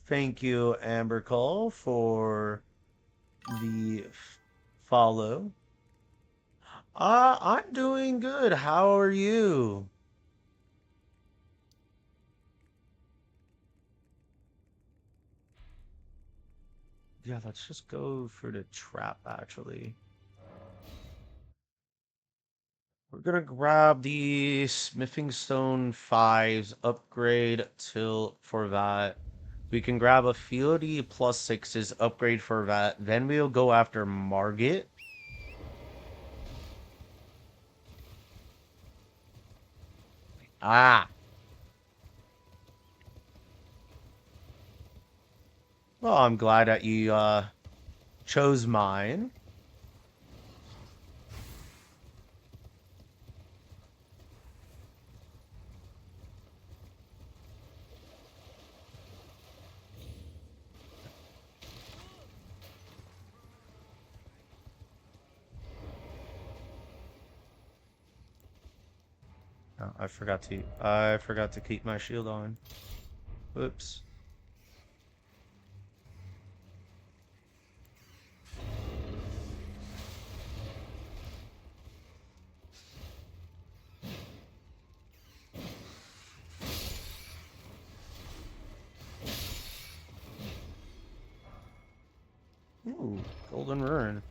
Speaker 1: thank you, Amber Call, for the follow. I'm doing good. How are you? Yeah, let's just go for the trap, actually. We're gonna grab the Smithing Stone 5s, upgrade till for that. We can grab a Fealty plus 6s, upgrade for that. Then we'll go after Margit. Ah! Well, I'm glad that you chose mine. Oh, I forgot to keep my shield on. Whoops. Ooh, golden rune.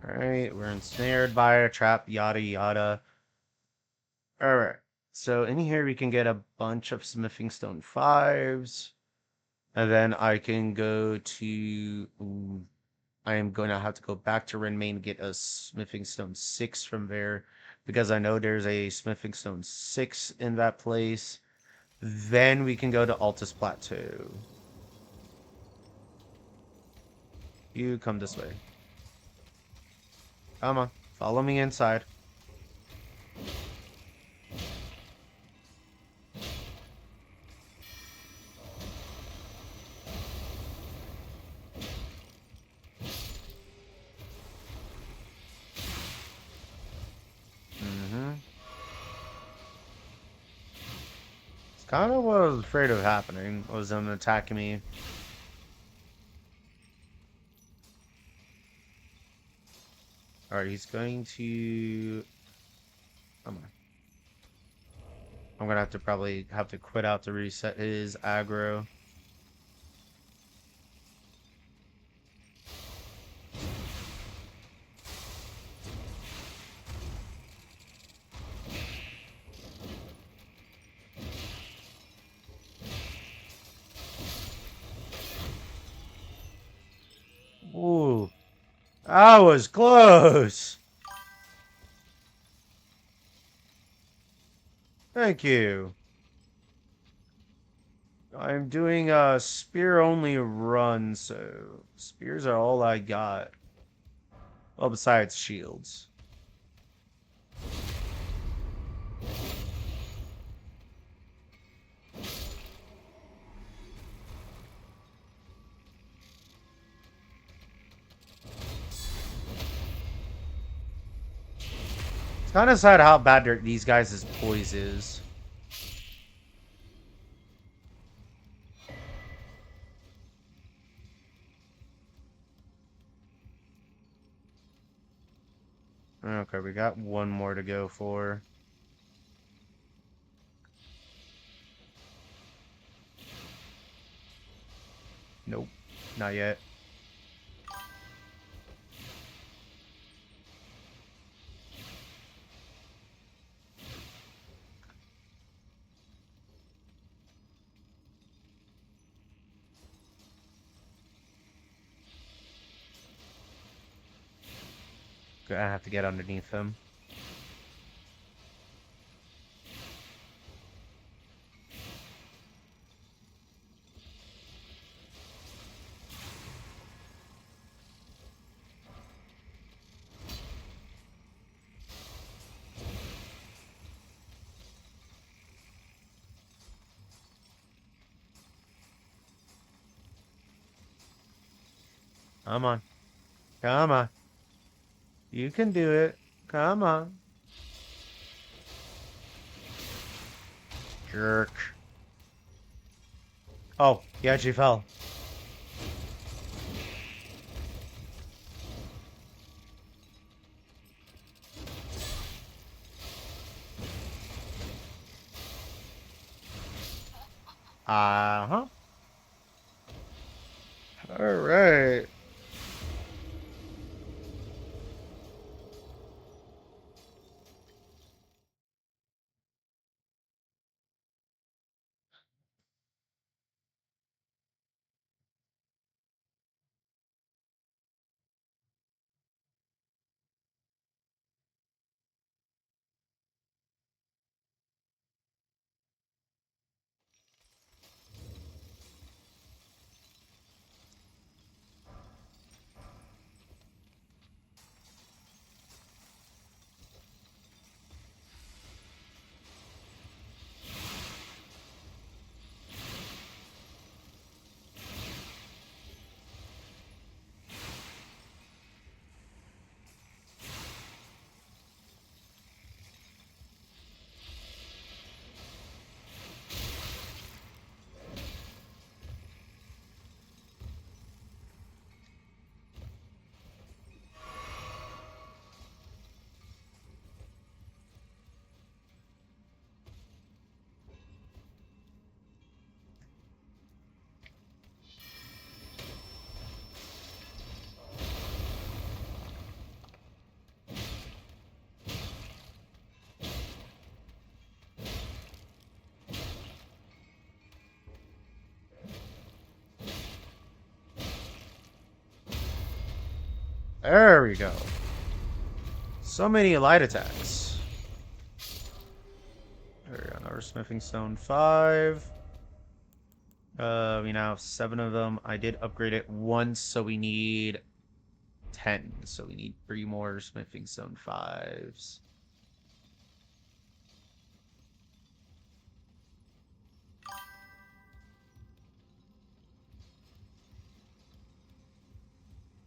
Speaker 1: Alright, we're ensnared by a trap, yada yada. Alright. So in here we can get a bunch of smithing stone fives. And then I can go to I am going to have to go back to Renmain to get a smithing stone 6 from there because I know there's a smithing stone 6 in that place. Then we can go to Altus Plateau. You come this way. Come on, follow me inside. Mm-hmm. It's kind of what I was afraid of happening, was them attacking me. Alright, he's going to... Come on. I'm gonna have to probably have to quit out to reset his aggro. Ooh, that was close. Thank you. I'm doing a spear only run, so spears are all I got. Well, besides shields. It's kind of sad how bad these guys' poise is. Okay, we got one more to go for. Nope, not yet. I have to get underneath him. Come on. Come on. You can do it. Come on. Jerk. Oh, he actually fell. Uh-huh. Alright. There we go. So many light attacks. There we go. Another smithing stone 5. We now have 7 of them. I did upgrade it once, so we need 10. So we need 3 more smithing stone 5s.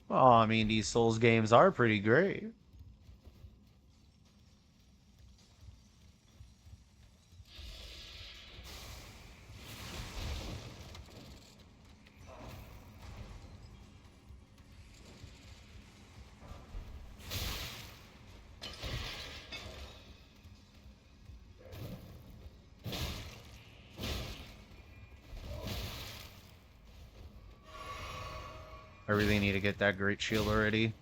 Speaker 1: Well, I mean, these Souls games are pretty great. I really need to get that great shield already.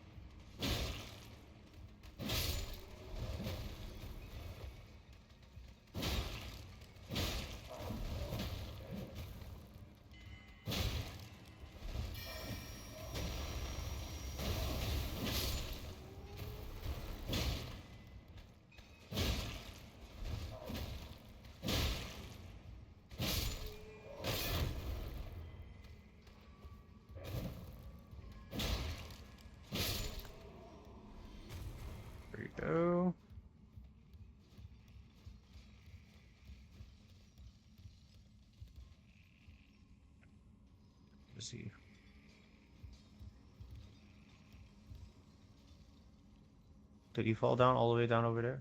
Speaker 1: There you go. Let's see. Did he fall down all the way down over there?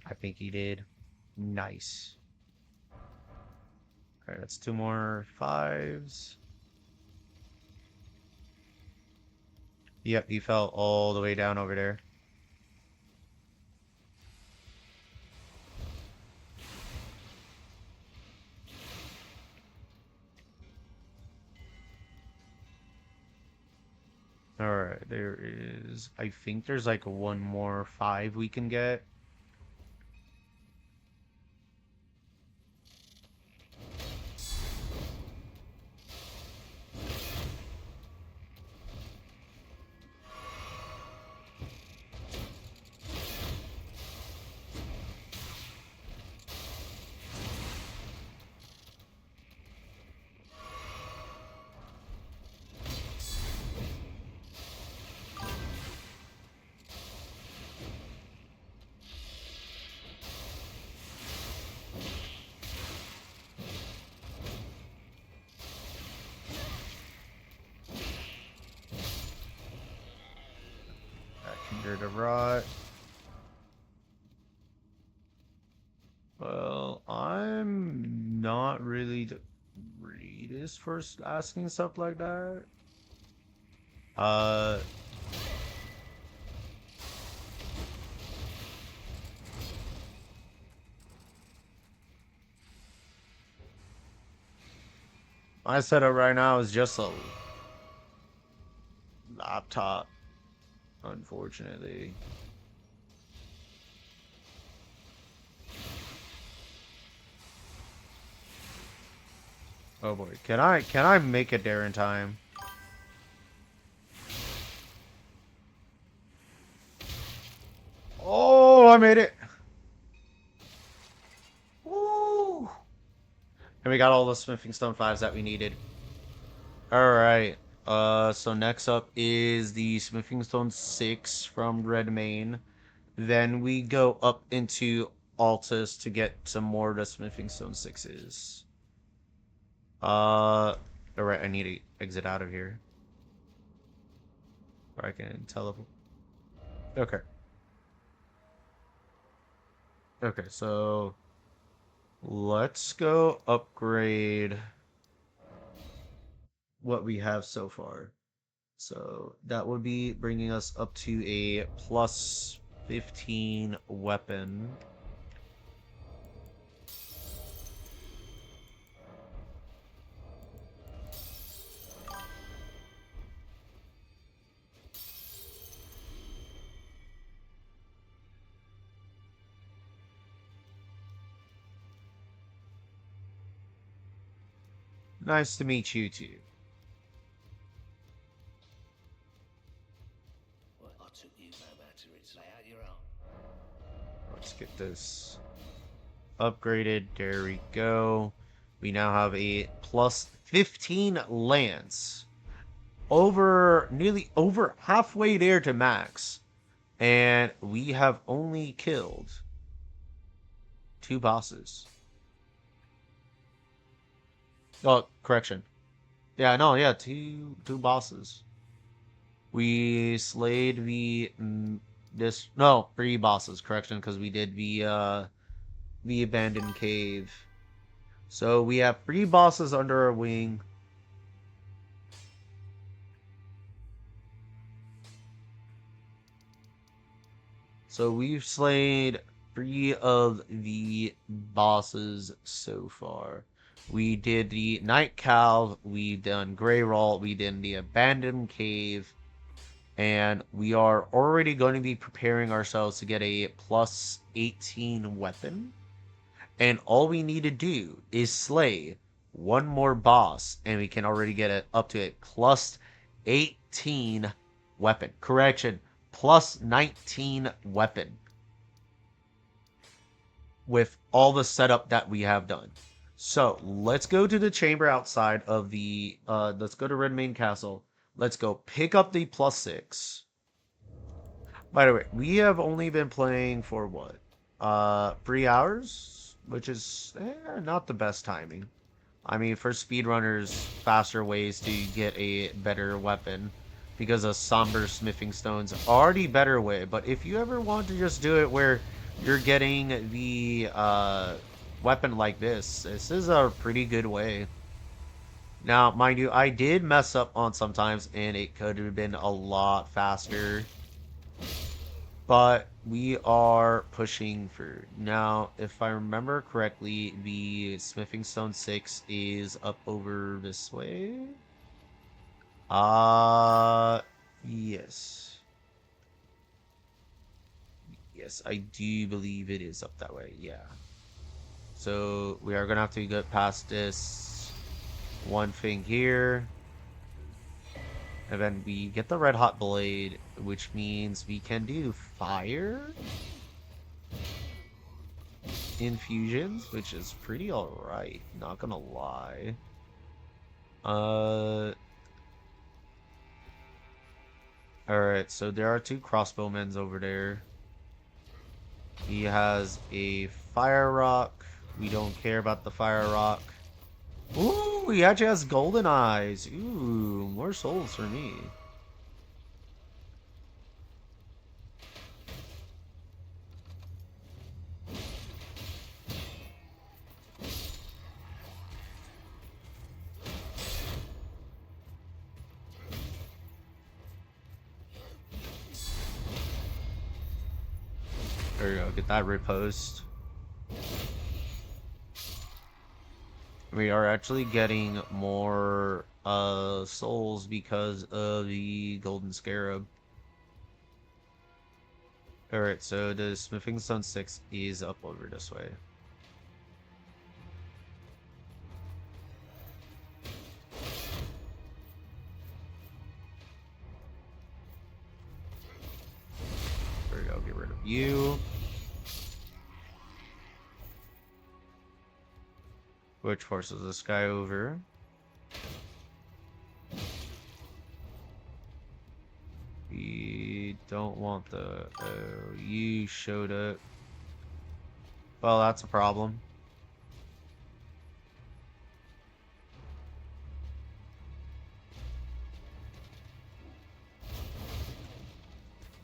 Speaker 1: I think he did. Nice. Alright, that's 2 more 5s. Yep, he fell all the way down over there. Alright, there is... I think there's like 1 more 5 we can get. Here to rot. Well, I'm not really the greatest for asking stuff like that. Uh, my setup right now is just a laptop, unfortunately. Oh boy, can I make it there in time? Oh, I made it. Woo! And we got all the smithing stone 5s that we needed. All right. So next up is the smithing stone 6 from Red Main. Then we go up into Altus to get some more of the smithing stone 6s. All right. I need to exit out of here. Or I can teleport. Okay. Okay. So let's go upgrade what we have so far. So that would be bringing us up to a plus 15 weapon. Nice to meet you too. Let's get this upgraded. There we go. We now have a plus 15 lance. Nearly over halfway there to max. And we have only killed 2 bosses. Oh, correction. Yeah, no, yeah, two bosses. We slayed this no 3 bosses. Correction, because we did the abandoned cave. So we have 3 bosses under our wing. So we've slayed 3 of the bosses so far. We did the Night Calv, we done Grey Roll, we did the Abandoned Cave, and we are already going to be preparing ourselves to get a plus 18 weapon. And all we need to do is slay one more boss, and we can already get it up to a plus 18 weapon. Correction, plus 19 weapon with all the setup that we have done. So let's go to the chamber outside of the let's go to Redmane Castle. Let's go pick up the plus 6. By the way, we have only been playing for what? 3 hours, which is not the best timing. I mean, for speedrunners, faster ways to get a better weapon because a somber smithing stone's already better way. But if you ever want to just do it where you're getting the weapon like this is a pretty good way. Now, mind you, I did mess up on sometimes, and it could have been a lot faster. But we are pushing for now. If I remember correctly, the Smithing Stone 6 is up over this way. Yes. Yes, I do believe it is up that way. Yeah. So we are gonna have to get past this one thing here. And then we get the red hot blade, which means we can do fire infusions, which is pretty alright, not gonna lie. Alright, so there are 2 crossbowmen over there. He has a fire rock. We don't care about the fire rock. Ooh, he actually has golden eyes. Ooh, more souls for me. There you go, get that riposte. We are actually getting more souls because of the golden scarab. Alright, so the smithing stone 6 is up over this way. There we go, get rid of you. Which forces this guy over. We don't want the... Oh, you showed up. Well, that's a problem.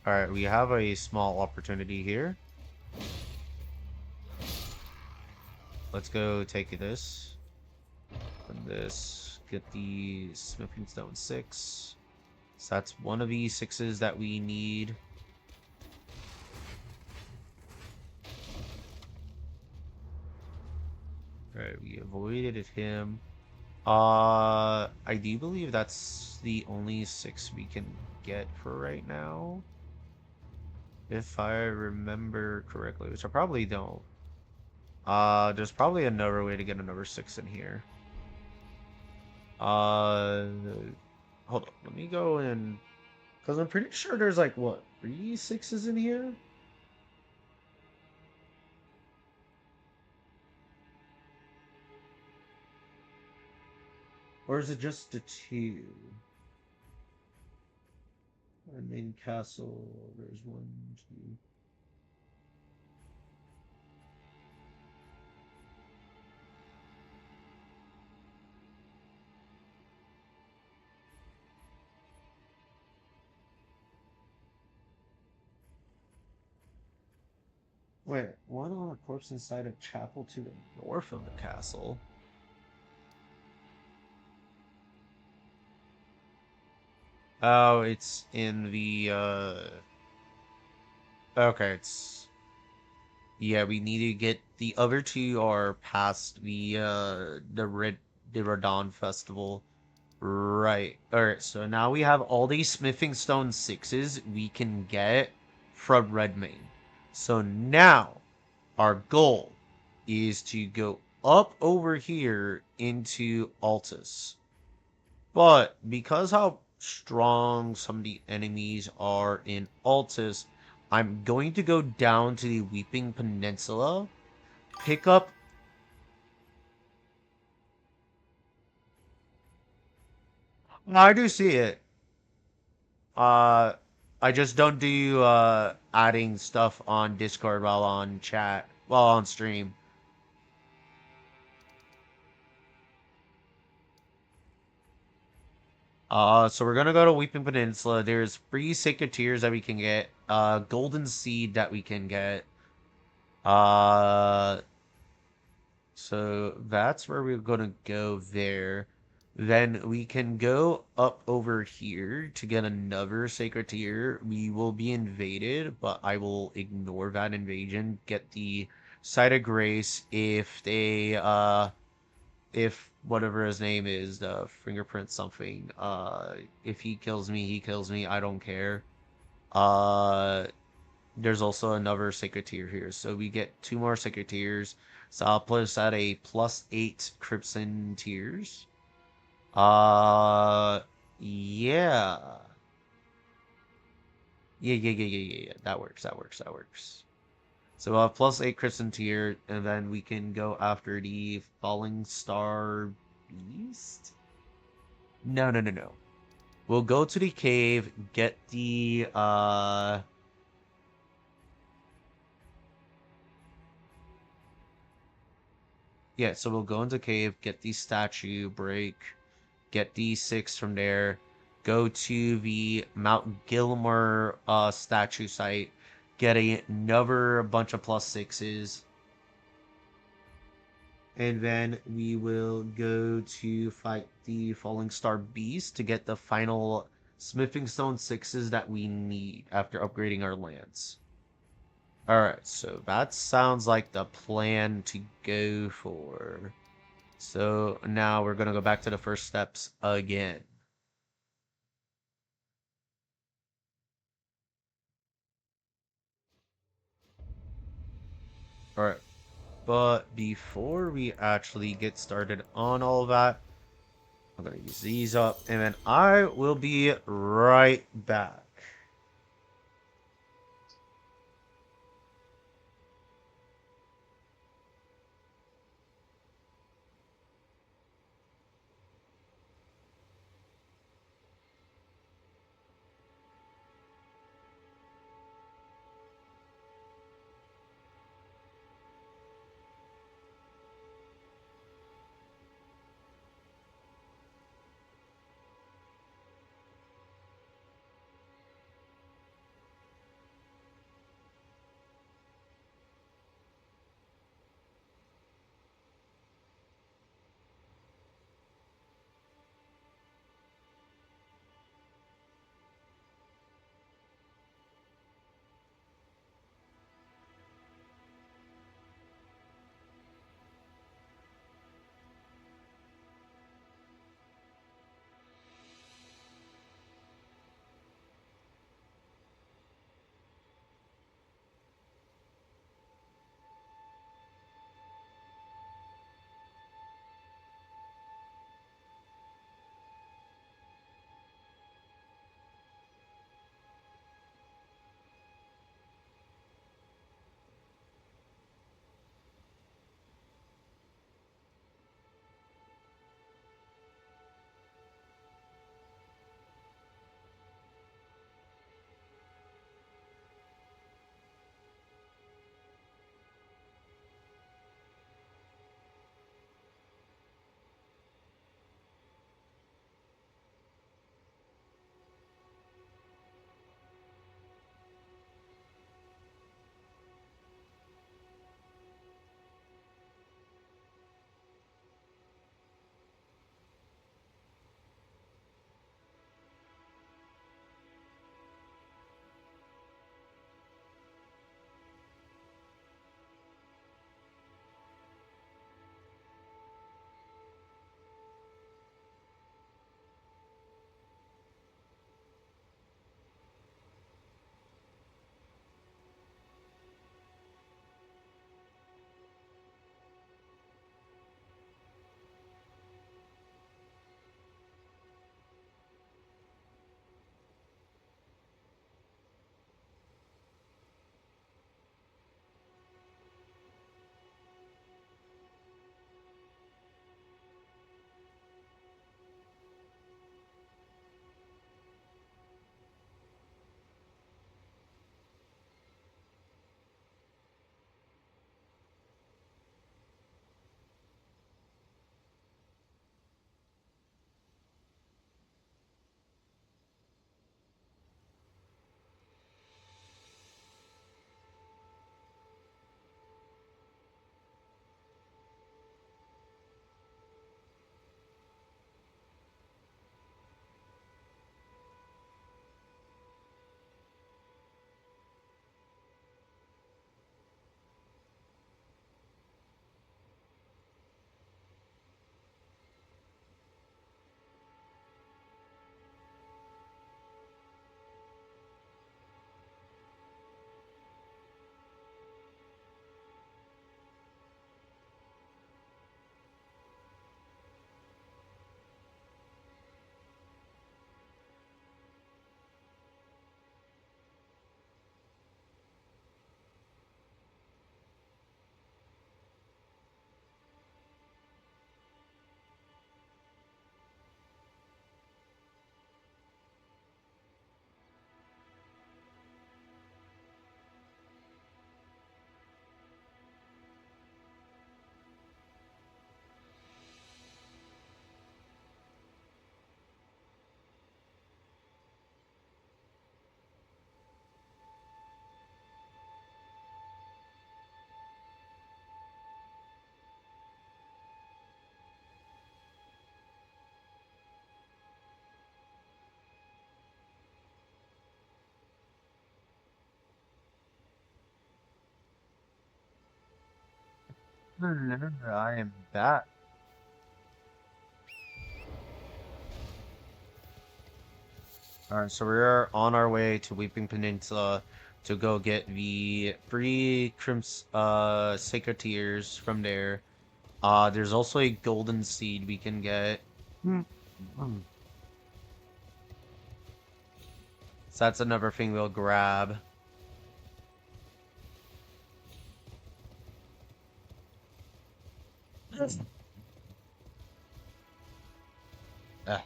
Speaker 1: Alright, we have a small opportunity here. Let's go take this. And this. Get the smithing stone 6. So that's one of the 6s that we need. Alright, we avoided him. I do believe that's the only 6 we can get for right now. If I remember correctly, which I probably don't. There's probably another way to get another 6 in here. Hold on, let me go in, because I'm pretty sure there's like, what, 3 6s in here? Or is it just the two? Our main castle, there's one, two. Wait, one on a corpse inside a chapel to the north of the castle. Oh, it's in the okay, it's yeah, we need to get the other two are past the Radon Festival. Right. Alright, so now we have all these smithing stone sixes we can get from Redmane. So now our goal is to go up over here into Altus. But because how strong some of the enemies are in Altus, I'm going to go down to the Weeping Peninsula, pick up. I do see it. Uh, I just don't do adding stuff on Discord while on chat, while on stream. So we're gonna go to Weeping Peninsula. There's free Sacred Tears that we can get. Golden Seed that we can get. Uh, so that's where we're gonna go there. Then we can go up over here to get another Sacred Tear. We will be invaded, but I will ignore that invasion. Get the Site of Grace if whatever his name is, the fingerprint something, if he kills me, he kills me. I don't care. Uh, there's also another Secretaire here, so we get two more Secretaires. So I'll put us at a +8 Crimson Tears. Uh, yeah. Yeah. That works, that works, that works. So we'll have +8 Crimson Tier, and then we can go after the Falling Star Beast? No. We'll go to the cave, get the yeah, so we'll go into cave, get the statue, break, get the 6 from there, go to the Mount Gilmer statue site, get another bunch of +6s, and then we will go to fight the Falling Star Beast to get the final Smithing Stone 6s that we need after upgrading our lance. Alright, so that sounds like the plan to go for. So now we're gonna go back to the first steps again. Alright, but before we actually get started on all that, I'm gonna use these up, and then I will be right back. I am back. Alright, so we're on our way to Weeping Peninsula to go get the free Sacred Tears from there. There's also a golden seed we can get. Hmm. So that's another thing we'll grab. Ah,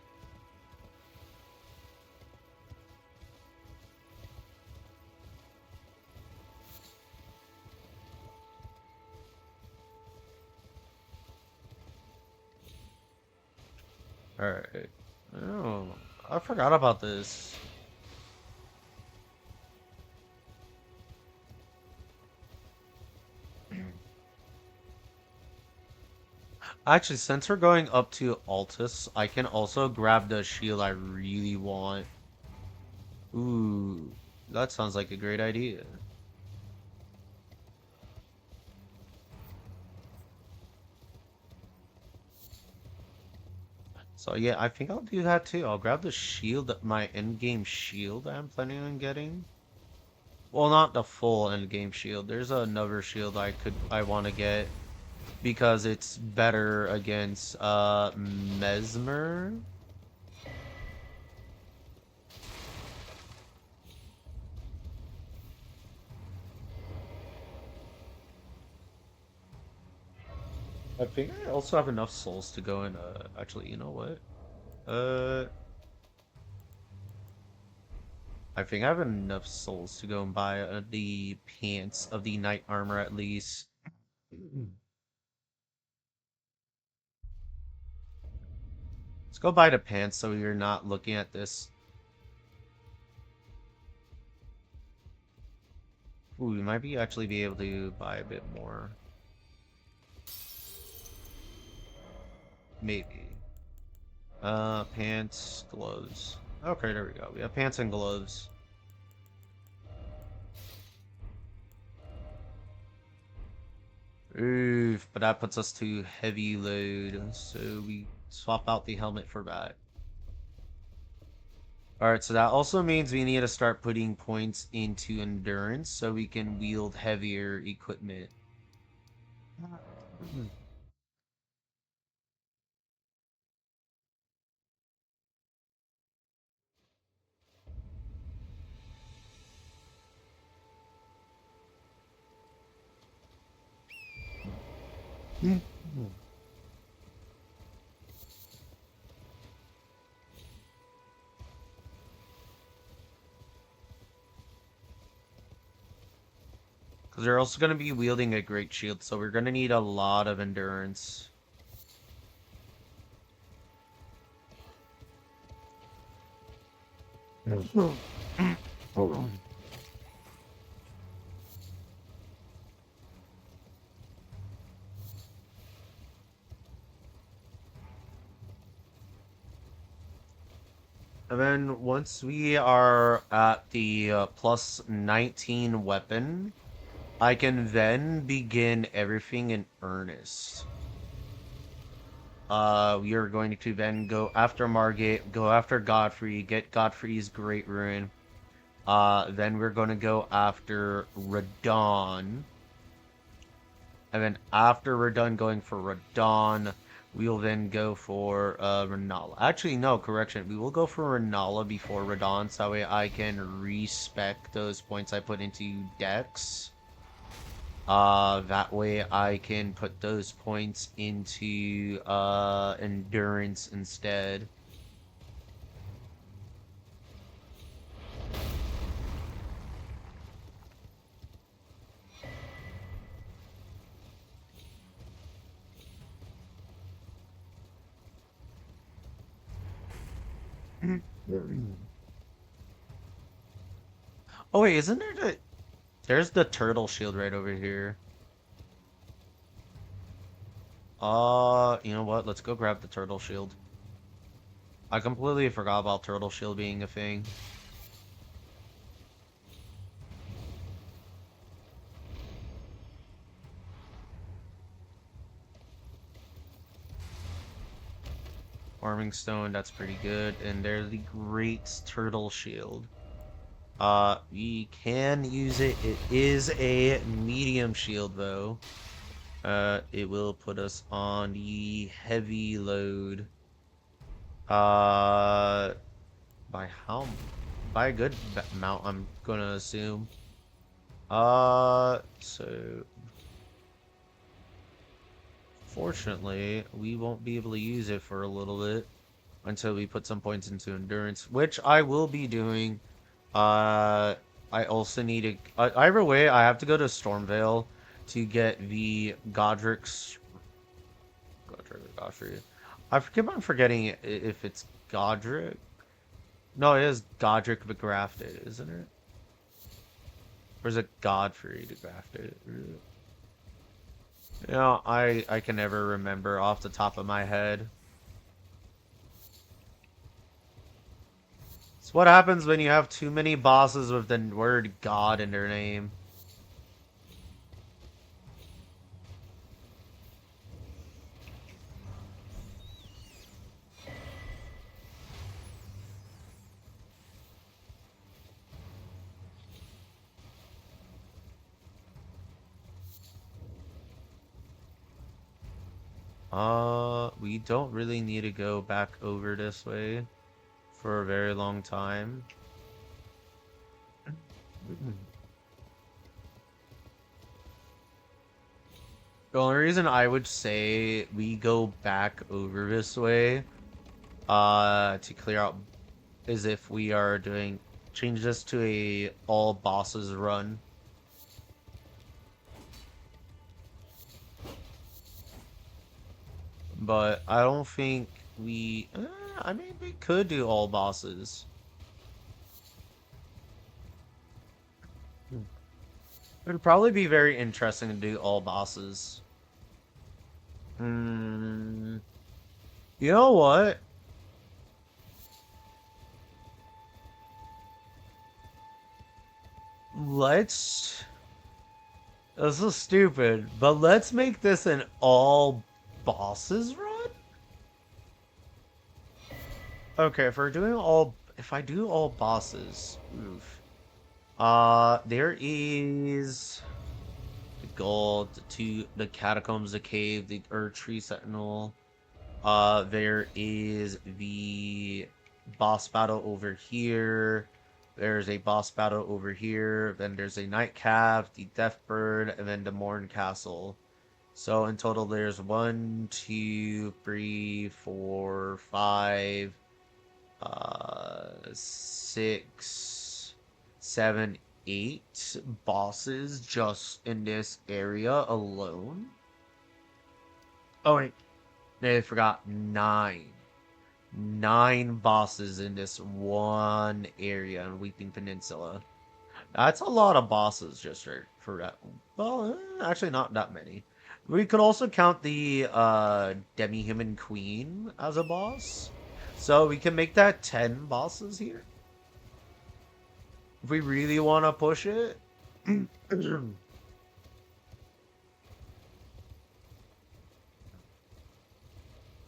Speaker 1: alright. Oh, I forgot about this. Actually, since we're going up to Altus, I can also grab the shield I really want. Ooh, that sounds like a great idea. So yeah, I think I'll do that too. I'll grab the shield, my end-game shield I'm planning on getting. Well, not the full end-game shield. There's another shield I want to get because it's better against Mesmer. I think I also have enough souls to go in. Actually, you know what? Uh, I think I have enough souls to go and buy the pants of the knight armor at least. Let's go buy the pants so you're not looking at this. Ooh, we might be actually be able to buy a bit more. Maybe. Pants, gloves. Okay, there we go. We have pants and gloves. Oof, but that puts us to heavy load, so we swap out the helmet for that. Alright, so that also means we need to start putting points into endurance so we can wield heavier equipment. Because we're also going to be wielding a great shield, so we're going to need a lot of endurance. And then once we are at the plus 19 weapon, I can then begin everything in earnest. We are going to then go after Margate, go after Godfrey, get Godfrey's Great Ruin. Then we're going to go after Radon. And then after we're done going for Radon, we'll then go for Renala. Actually, no, correction. We will go for Renala before Radon, so that way I can respec those points I put into Dex. That way I can put those points into Endurance instead. Oh wait, isn't there there's the turtle shield right over here. You know what? Let's go grab the turtle shield. I completely forgot about turtle shield being a thing. Farming stone, that's pretty good. And there's the great turtle shield. We can use it. It is a medium shield though. It will put us on the heavy load. Uh, by how? By a good amount, I'm gonna assume. So fortunately, we won't be able to use it for a little bit until we put some points into endurance, which I will be doing. Uh, I also need to. Either way, I have to go to Stormvale to get the Godric's. Godric. I keep on forgetting if it's Godric. No, it is Godric but grafted, isn't it? Or is it Godfrey to graft it? You know, I can never remember off the top of my head. It's what happens when you have too many bosses with the word God in their name. We don't really need to go back over this way for a very long time. The only reason I would say we go back over this way, to clear out is if we are doing change this to a all bosses run. But I don't think we. I mean, we could do all bosses. It would probably be very interesting to do all bosses. Hmm. You know what? Let's. This is stupid, but let's make this an all bosses run. Okay, if we're doing all, if I do all bosses, oof. There is the gold, the catacombs, the cave, the Earth Tree Sentinel. There is the boss battle over here. There's a boss battle over here. Then there's a Nightcap, the Deathbird, and then the Morn Castle. So in total, there's 1, 2, 3, 4, 5, 6, 7, 8 bosses just in this area alone. Oh wait, I forgot 9. 9 bosses in this one area in Weeping Peninsula. That's a lot of bosses just for that. Well, actually not that many. We could also count the Demi-Human Queen as a boss. So we can make that 10 bosses here. If we really want to push it.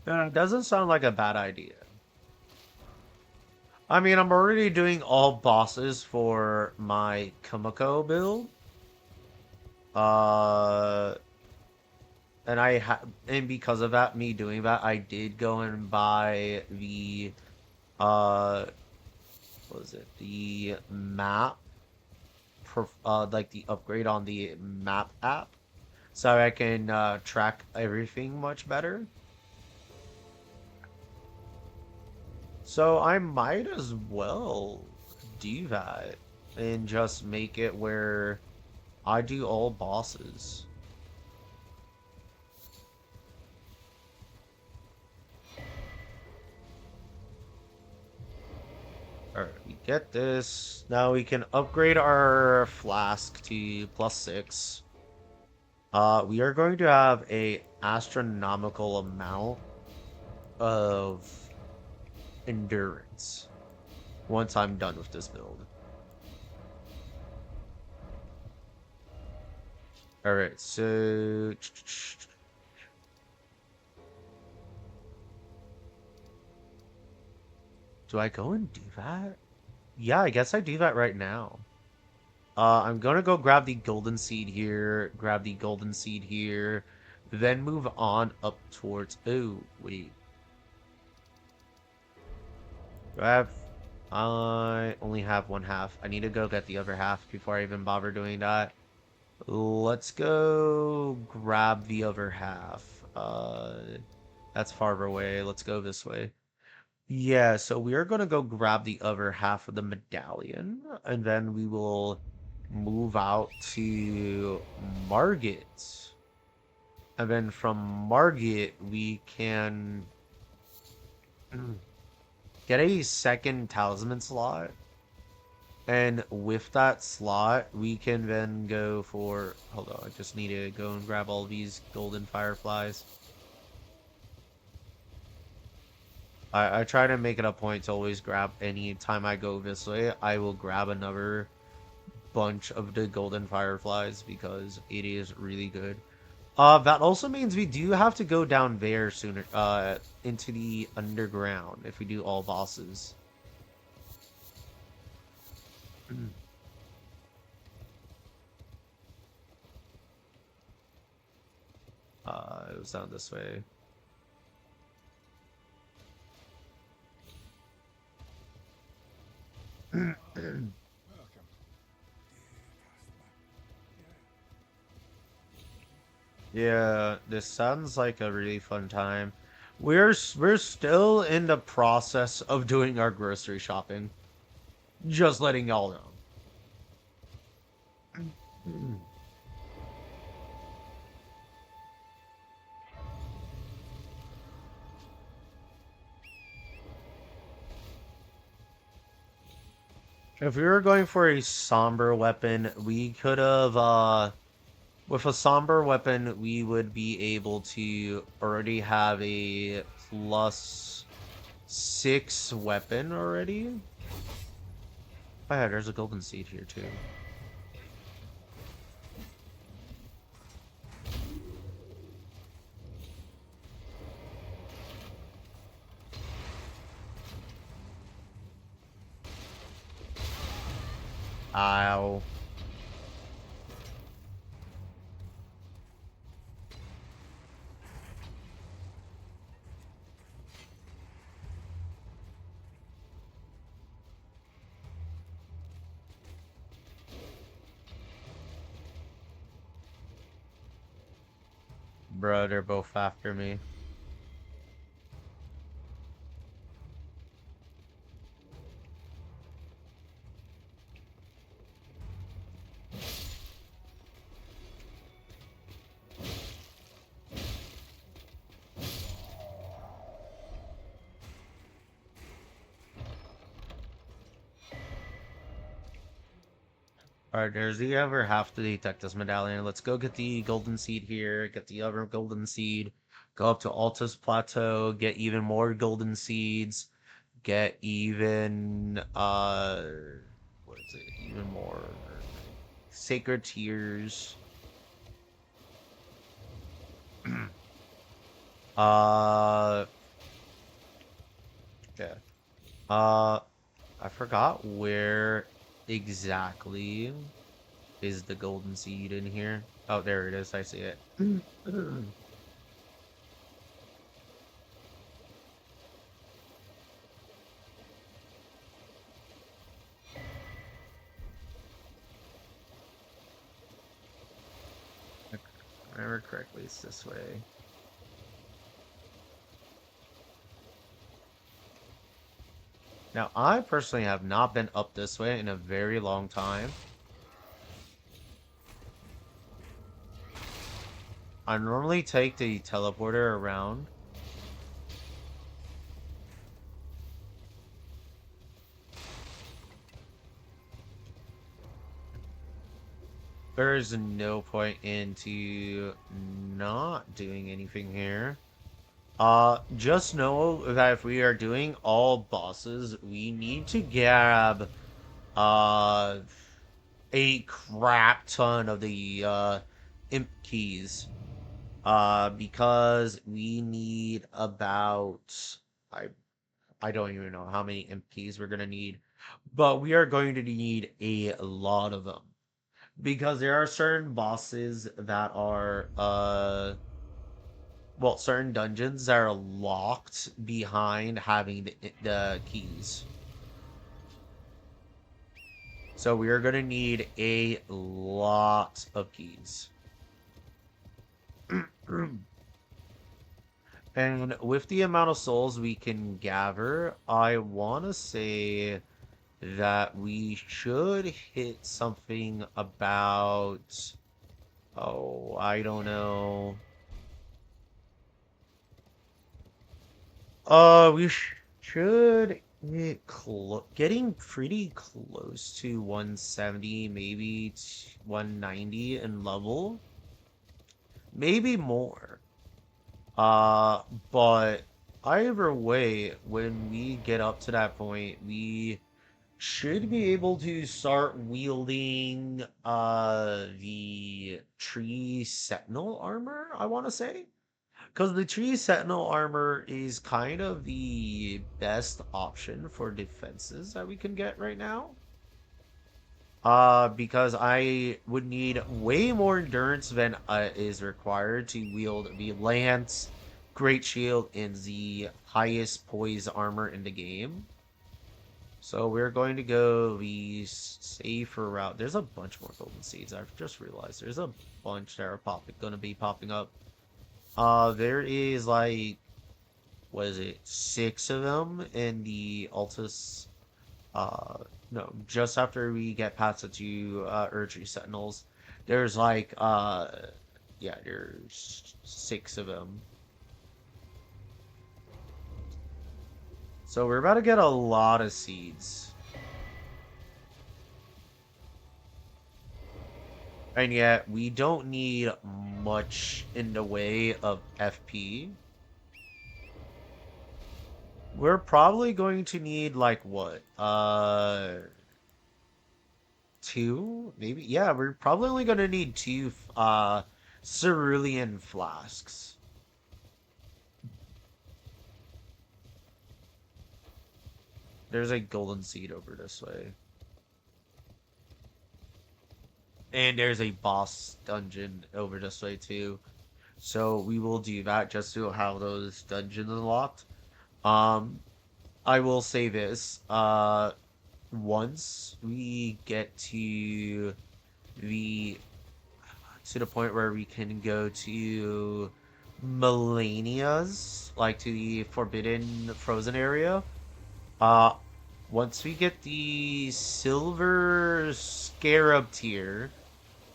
Speaker 1: Doesn't sound like a bad idea. I mean, I'm already doing all bosses for my Kumiko build. Uh, and because of that, me doing that, I did go and buy the uh, what was it? The map, like the upgrade on the map app, so I can track everything much better. So I might as well do that and just make it where I do all bosses. Alright, we get this. Now we can upgrade our flask to +6. We are going to have a astronomical amount of endurance once I'm done with this build. Alright, so Do I go and do that? Yeah, I guess I do that right now. I'm gonna go grab the golden seed here, grab the golden seed here, then move on up towards. Oh, wait. Do I have. I only have one half. I need to go get the other half before I even bother doing that. Let's go grab the other half. That's farther away. Let's go this way. Yeah, so we are gonna go grab the other half of the medallion, and then we will move out to Margit. And then from Margit, we can get a second talisman slot. And with that slot, we can then go for. Hold on, I just need to go and grab all these golden fireflies. I try to make it a point to always grab any time I go this way. I will grab another bunch of the golden fireflies because it is really good. That also means we do have to go down there sooner, into the underground if we do all bosses. It was down this way. Yeah, this sounds like a really fun time. We're still in the process of doing our grocery shopping. Just letting y'all know. If we were going for a somber weapon, we could have with a somber weapon, we would be able to already have a +6 weapon already. Oh yeah, there's a golden seed here too. Ow. Bro, they're both after me. Alright, there's the other half to detect this medallion. Let's go get the golden seed here, get the other golden seed, go up to Altus Plateau, get even more golden seeds, get even what is it? Even more sacred tears. uh yeah. Uh I forgot where exactly is the golden seed in here. Oh, there it is. I see it. If I remember correctly, it's this way. Now, I personally have not been up this way in a very long time. I normally take the teleporter around. There is no point into not doing anything here. Just know that if we are doing all bosses, we need to grab, uh, a crap ton of the, imp keys. Because we need about, I I don't even know how many MPs we're gonna need, but we are going to need a lot of them because there are certain bosses that are well, certain dungeons that are locked behind having the keys. So we are gonna need a lot of keys. And with the amount of souls we can gather, I want to say that we should hit something about, oh, I don't know. We should get getting pretty close to 170, maybe 190 in level, maybe more. Uh, but either way, when we get up to that point, we should be able to start wielding the tree sentinel armor, I want to say. Because the tree sentinel armor is kind of the best option for defenses that we can get right now. Because I would need way more endurance than is required to wield the lance, great shield, and the highest poise armor in the game. So we're going to go the safer route. There's a bunch more golden seeds. I've just realized there's a bunch that are going to be popping up. There is like, what is it, 6 of them in the Altus. Uh, no, just after we get past the two Erdtree Sentinels, there's like, yeah, there's 6 of them. So we're about to get a lot of seeds. And yet, we don't need much in the way of FP. We're probably going to need, like, what? 2? Maybe? Yeah, we're probably only going to need 2, cerulean flasks. There's a golden seed over this way. And there's a boss dungeon over this way, too. So we will do that just to have those dungeons unlocked. Um, I will say this. Once we get the to the point where we can go to Melania's, like to the Forbidden Frozen area, uh, once we get the Silver Scarab tier,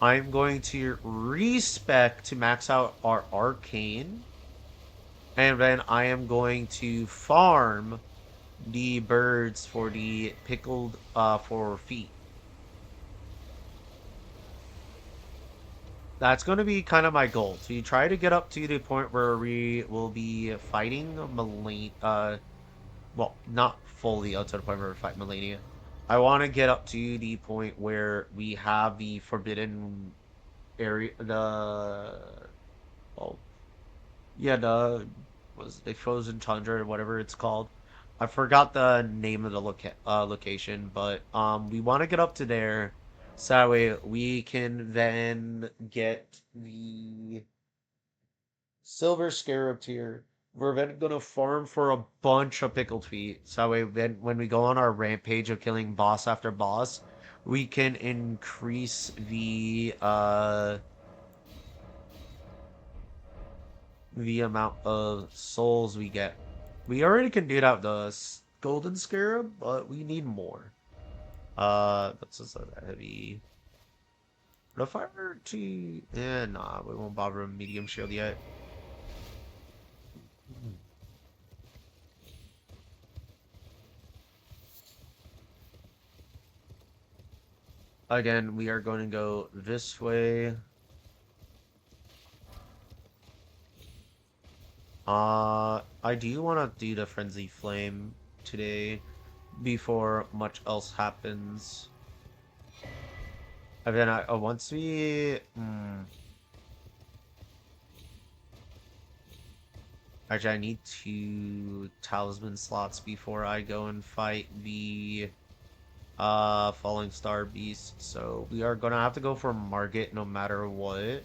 Speaker 1: I'm going to respec to max out our Arcane, and then I am going to farm the birds for the pickled for feet. That's going to be kind of my goal to try to get up to the point where we will be fighting well, not fully up to the point where we fight Melania. I want to get up to the point where we have the forbidden area, well, yeah, the was the frozen tundra or whatever it's called. I forgot the name of the location, but we want to get up to there so that way we can then get the silver scarab tier. We're then gonna farm for a bunch of pickled feet. So that way then when we go on our rampage of killing boss after boss, we can increase the amount of souls we get. We already can do that with the golden scarab, but we need more. That's just a heavy. But if I were to, nah, we won't bother a medium shield yet. Again, we are going to go this way. I do want to do the frenzy flame today before much else happens. And then once we, Actually, I need 2 talisman slots before I go and fight the falling star beast. So we are gonna have to go for Margit no matter what.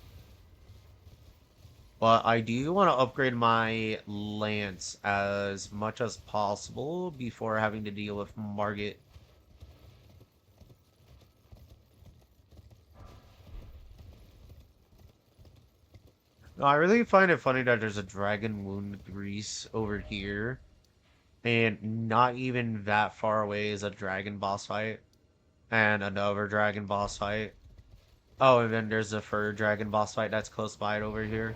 Speaker 1: But I do want to upgrade my lance as much as possible before having to deal with Margit. No, I really find it funny that there's a dragon wound grease over here, and not even that far away is a dragon boss fight, and another dragon boss fight. Oh, and then there's a fur dragon boss fight that's close by it over here.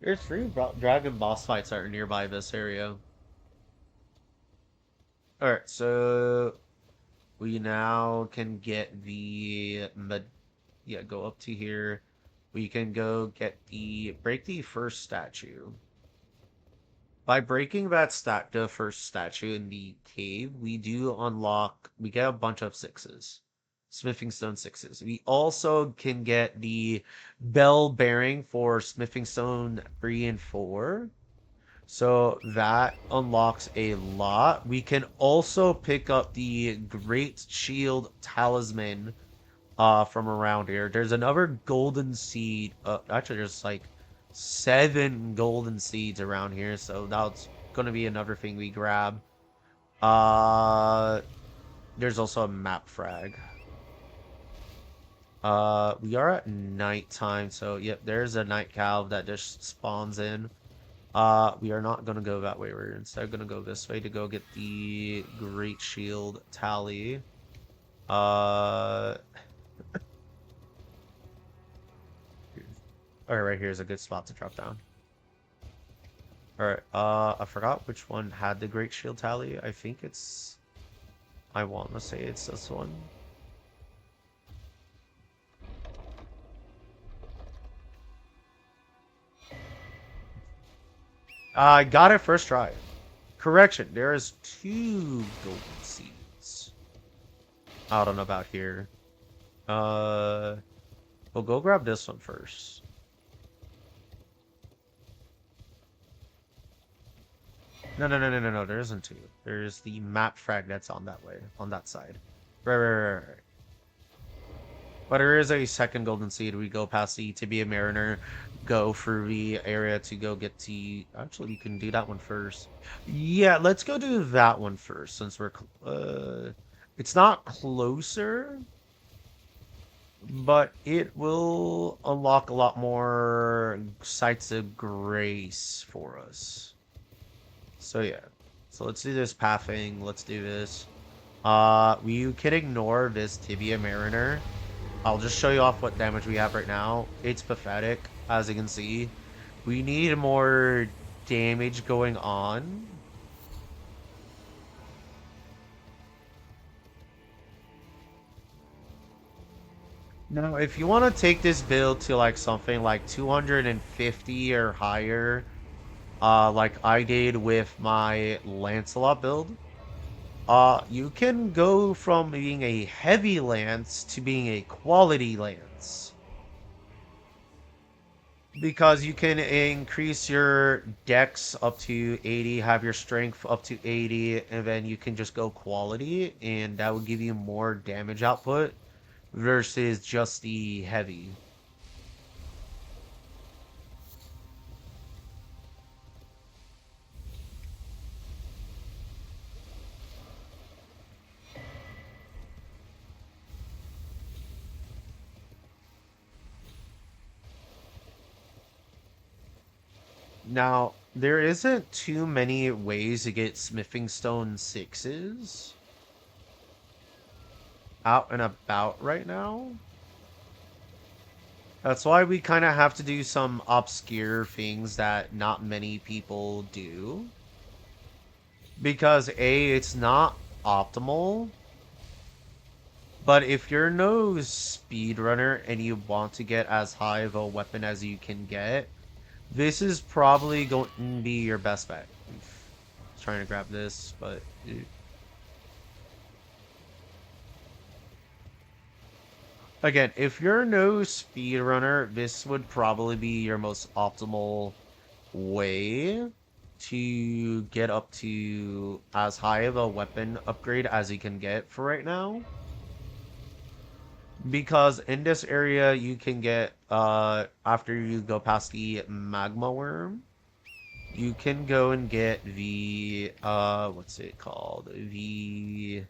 Speaker 1: There's 3 dragon boss fights that are nearby this area. Alright, so we now can get the yeah, go up to here. We can go get break the first statue. By breaking the first statue in the cave, we do unlock, we get a bunch of 6s. Smithing stone 6s. We also can get the bell bearing for smithing stone 3 and 4. So that unlocks a lot. We can also pick up the Great Shield Talisman from around here. There's another golden seed. Actually, there's like 7 golden seeds around here, so that's gonna be another thing we grab. Uh, there's also a map frag. We are at nighttime, so yep, there's a night calv that just spawns in. We are not gonna go that way. We're instead gonna go this way to go get the Great Shield Tally. Uh, Alright, right here is a good spot to drop down. Alright, I forgot which one had the Great Shield Tally. I think it's... I want to say it's this one. I got it first try. Correction, there is 2 golden seeds. I don't know about here. Well, go grab this one first. No, there isn't 2. There's the map frag that's on that way, on that side. Right. But there is a second golden seed. We go past the Tibia Mariner, go through the area to go get the... Actually, we can do that one first. Yeah, let's go do that one first, since we're... It's not closer, but it will unlock a lot more sites of grace for us. So yeah. So let's do this pathing. Let's do this. You can ignore this Tibia Mariner. I'll just show you off what damage we have right now. It's pathetic, as you can see. We need more damage going on. Now, if you want to take this build to like something like 250 or higher, like I did with my Lancelot build, you can go from being a heavy lance to being a quality lance. Because you can increase your dex up to 80, have your strength up to 80, and then you can just go quality, and that will give you more damage output versus just the heavy. Now, there isn't too many ways to get smithing stone 6s out and about right now. That's why we kind of have to do some obscure things that not many people do. Because A, it's not optimal. But if you're no speedrunner and you want to get as high of a weapon as you can get, this is probably going to be your best bet. Trying to grab this, but... Again, if you're no speedrunner, this would probably be your most optimal way to get up to as high of a weapon upgrade as you can get for right now. Because in this area you can get after you go past the magma worm, you can go and get the what's it called? The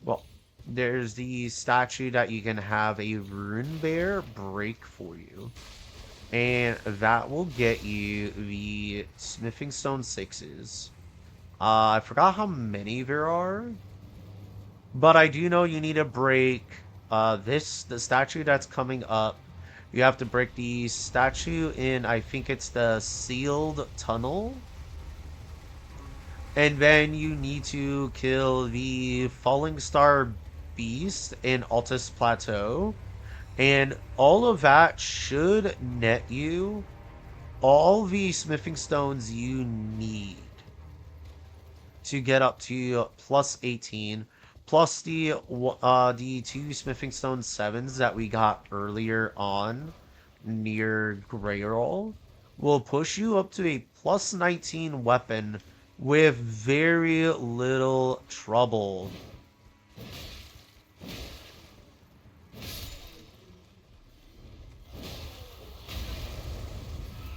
Speaker 1: well, there's the statue that you can have a rune bear break for you. And that will get you the smithing stone sixes. I forgot how many there are, but I do know you need to break the statue that's coming up. You have to break the statue in, I think it's the sealed tunnel. And then you need to kill the falling star beast in Altus Plateau. And all of that should net you all the smithing stones you need to get up to plus 18, plus the two smithing stone sevens that we got earlier on near Greyroll will push you up to a plus 19 weapon with very little trouble.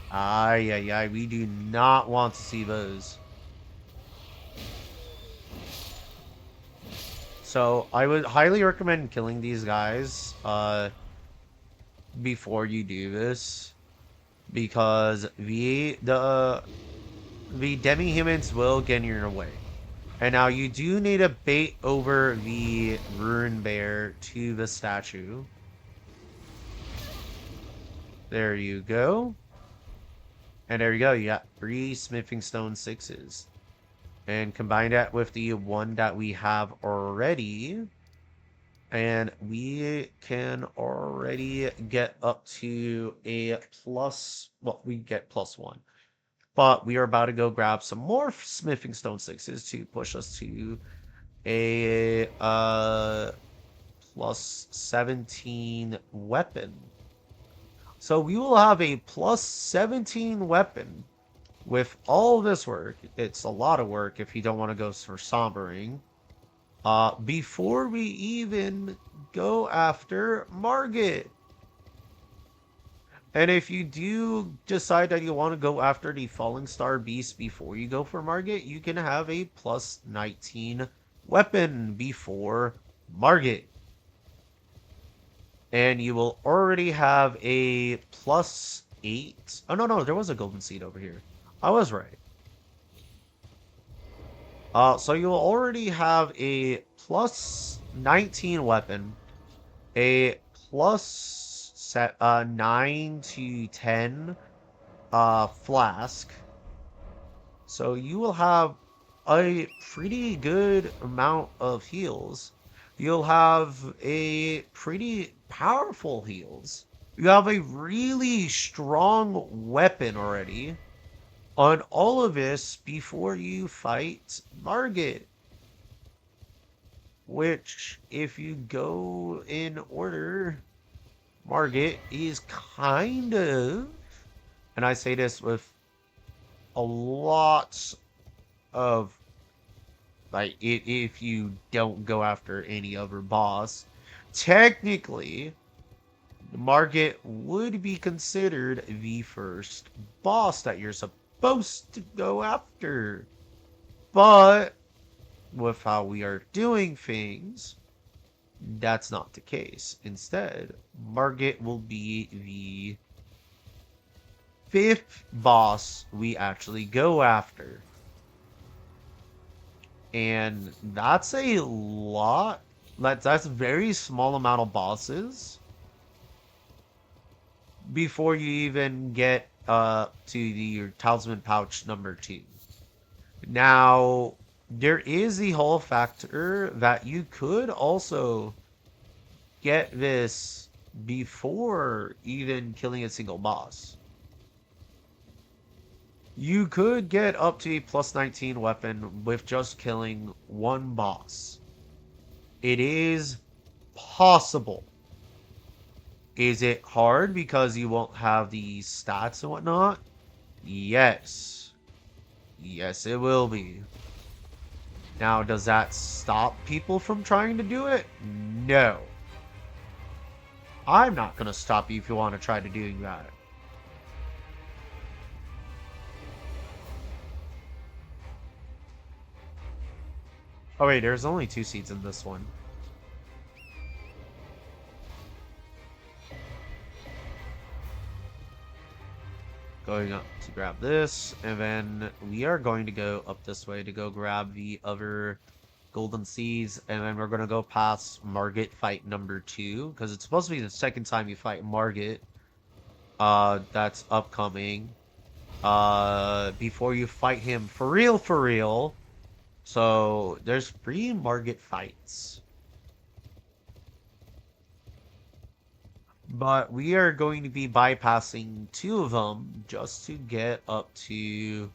Speaker 1: Ay, ay, ay, we do not want to see those. So I would highly recommend killing these guys before you do this because the demi-humans will get in your way. And now you do need to bait over the rune bear to the statue. There you go. And there you go. You got 3 smithing stone sixes. And combine that with the one that we have already. And we can already get up to a plus, well, we get plus 1. But we are about to go grab some more smithing stone sixes to push us to a plus 17 weapon. So we will have a plus 17 weapon with all this work. It's a lot of work if you don't want to go for sombering. Before we even go after Margit. And if you do decide that you want to go after the Falling Star Beast before you go for Margit, you can have a plus 19 weapon before Margit. And you will already have a plus 8. Oh, no, there was a golden seed over here. I was right. So you'll already have a plus 19 weapon, a plus 9 to 10 flask. So you will have a pretty good amount of heals. You'll have a pretty powerful heals. You have a really strong weapon already on all of this before you fight Margit. Which, if you go in order, Margit is kind of, and I say this with a lot of, like, if you don't go after any other boss, technically, Margit would be considered the first boss that you're supposed to go after. But with how we are doing things, that's not the case. Instead, Margit will be the 5th boss we actually go after. And that's a lot. That's a very small amount of bosses before you even get to your talisman pouch number 2. Now, there is the whole factor that you could also get this before even killing a single boss. You could get up to a plus 19 weapon with just killing one boss. It is possible. Is it hard because you won't have the stats and whatnot? Yes. Yes, it will be. Now, does that stop people from trying to do it? No. I'm not going to stop you if you want to try to do that. Oh, wait, there's only 2 seeds in this one. Going up to grab this, and then we are going to go up this way to go grab the other golden seeds, and then we're going to go past Margit fight number 2, because it's supposed to be the second time you fight Margit. That's upcoming. Before you fight him for real, for real. So there's 3 Margit fights. But we are going to be bypassing 2 of them just to get up to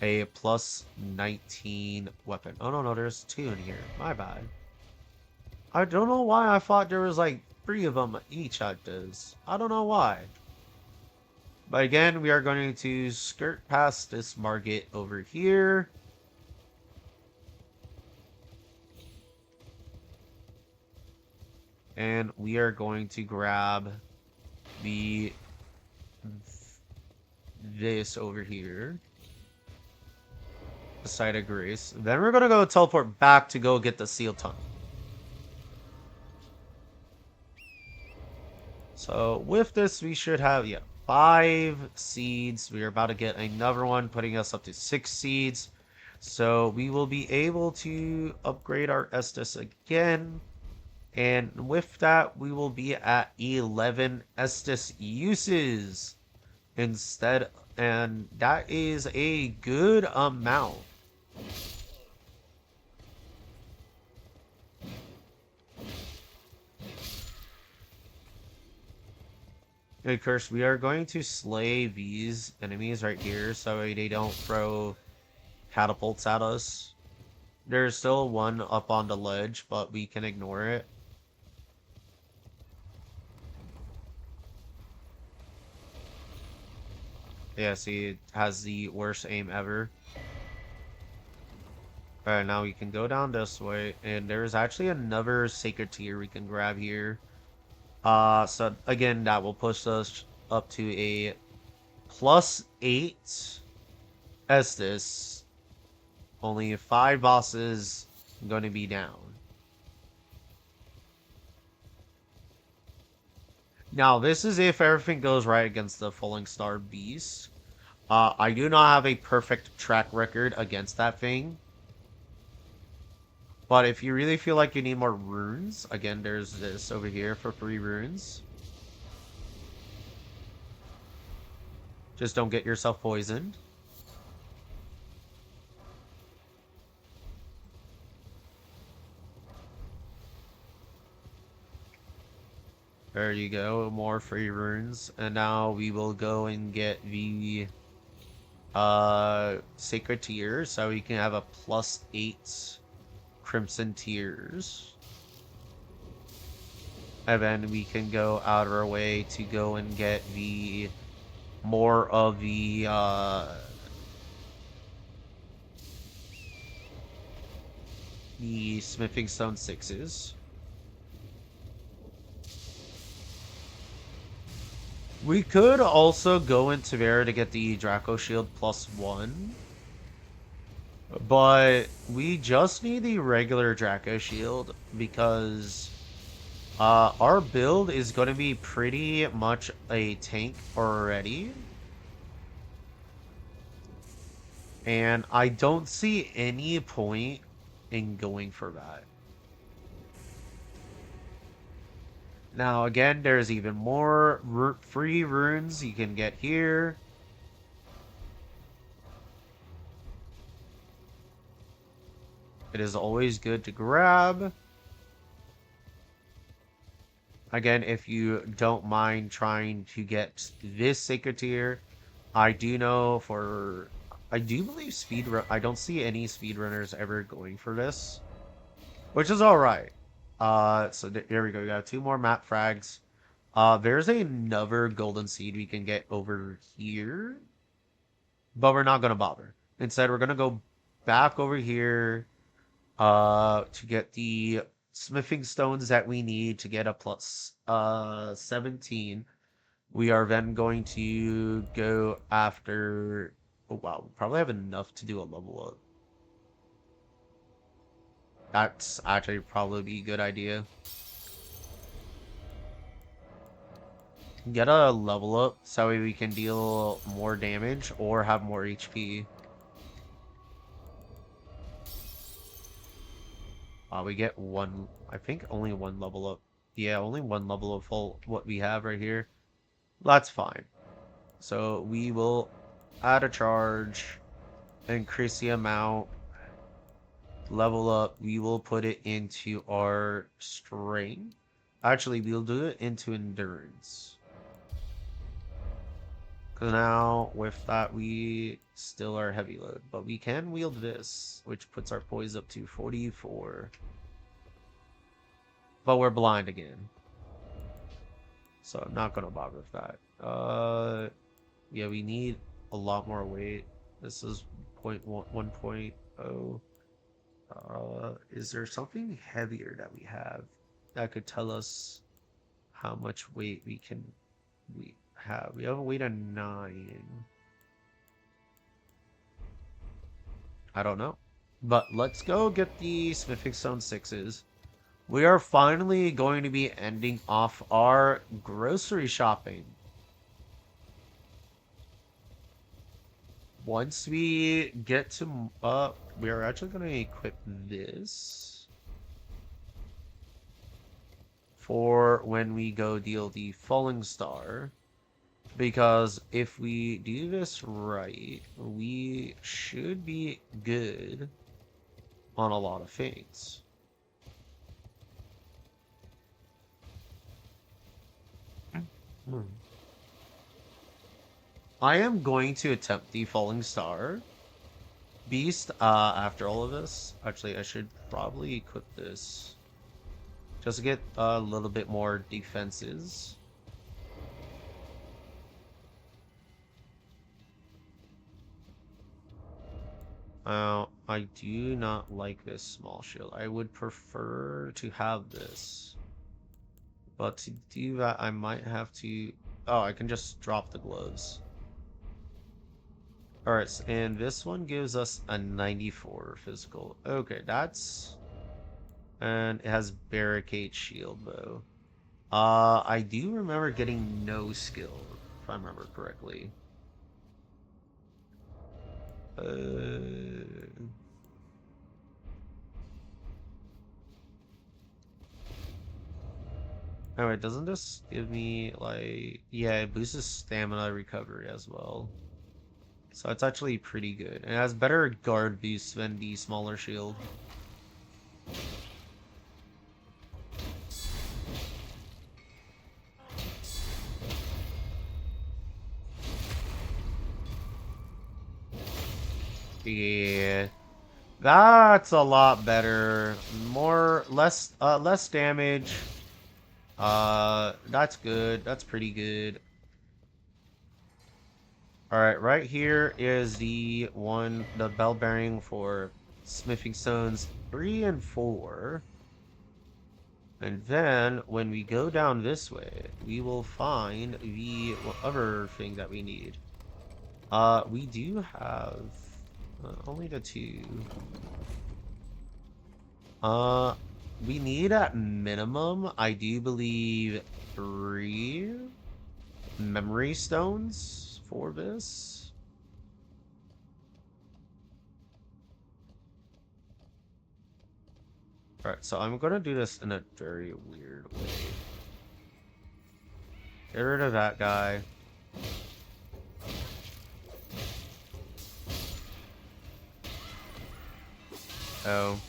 Speaker 1: a plus 19 weapon. Oh, no, no, there's 2 in here. My bad. I don't know why I thought there was like 3 of them each at this. I don't know why. But again, we are going to skirt past this Margit over here. And we are going to grab the this over here. The site of grace. Then we're gonna go teleport back to go get the seal tunnel. So with this, we should have 5 seeds. We are about to get another one, putting us up to 6 seeds. So we will be able to upgrade our Estus again. And with that, we will be at 11 Estus uses instead. And that is a good amount. Of course, we are going to slay these enemies right here so they don't throw catapults at us. There's still one up on the ledge, but we can ignore it. Yeah, see, it has the worst aim ever. Alright, now we can go down this way, and there's actually another sacred tier we can grab here. So again, that will push us up to a plus 8 Estus. Only 5 bosses going to be down. Now, this is if everything goes right against the Falling Star Beast. I do not have a perfect track record against that thing. But if you really feel like you need more runes, again, there's this over here for 3 runes. Just don't get yourself poisoned. There you go, more free runes. And now we will go and get the sacred tier so we can have a plus 8 crimson tiers. And then we can go out of our way to go and get the more of the smithing stone 6s. We could also go into there to get the Draco Shield +1. But we just need the regular Draco Shield because our build is going to be pretty much a tank already. And I don't see any point in going for that. Now, again, there's even more free runes you can get here. It is always good to grab. Again, if you don't mind trying to get this sacred tier, I do know for... I do believe I don't see any speedrunners ever going for this, which is alright. So there we go. We got 2 more map frags. There's another golden seed we can get over here, but we're not gonna bother. Instead, we're gonna go back over here, to get the smithing stones that we need to get a plus 17. We are then going to go after. Oh wow, we probably have enough to do a level up. That's actually probably be a good idea. Get a level up so we can deal more damage or have more HP. We get one, I think only one level up. Yeah, only one level of full what we have right here. That's fine. So we will add a charge, increase the amount, level up. We will put it into our strength. Actually, we'll do it into endurance. Because now, with that, we still are heavy load. But we can wield this, which puts our poise up to 44. But we're blind again. So I'm not going to bother with that. Yeah, we need a lot more weight. This is 1.0. Is there something heavier that we have that could tell us how much weight we have? We have a weight of 9. I don't know. But let's go get the Smithing Stone 6s. We are finally going to be ending off our grocery shopping. Once we get to, we are actually going to equip this for when we go deal the Falling Star. Because if we do this right, we should be good on a lot of things. Hmm. I am going to attempt the Falling Star Beast after all of this. Actually, I should probably equip this just to get a little bit more defenses. I do not like this small shield. I would prefer to have this. But to do that, I might have to... Oh, I can just drop the gloves. Alright, and this one gives us a 94 physical. Okay, that's... And it has barricade shield, though. I do remember getting no skill, if I remember correctly. Alright, doesn't this give me, like... Yeah, it boosts stamina recovery as well. So it's actually pretty good. And it has better guard boost than the smaller shield. Yeah. That's a lot better. Less damage. That's good. That's pretty good. Alright, right here is the bell bearing for smithing stones 3 and 4. And then, when we go down this way, we will find the other thing that we need. We do have only the 2. We need at minimum, I do believe, 3 memory stones for this. Alright, so I'm gonna do this in a very weird way. Get rid of that guy. Oh.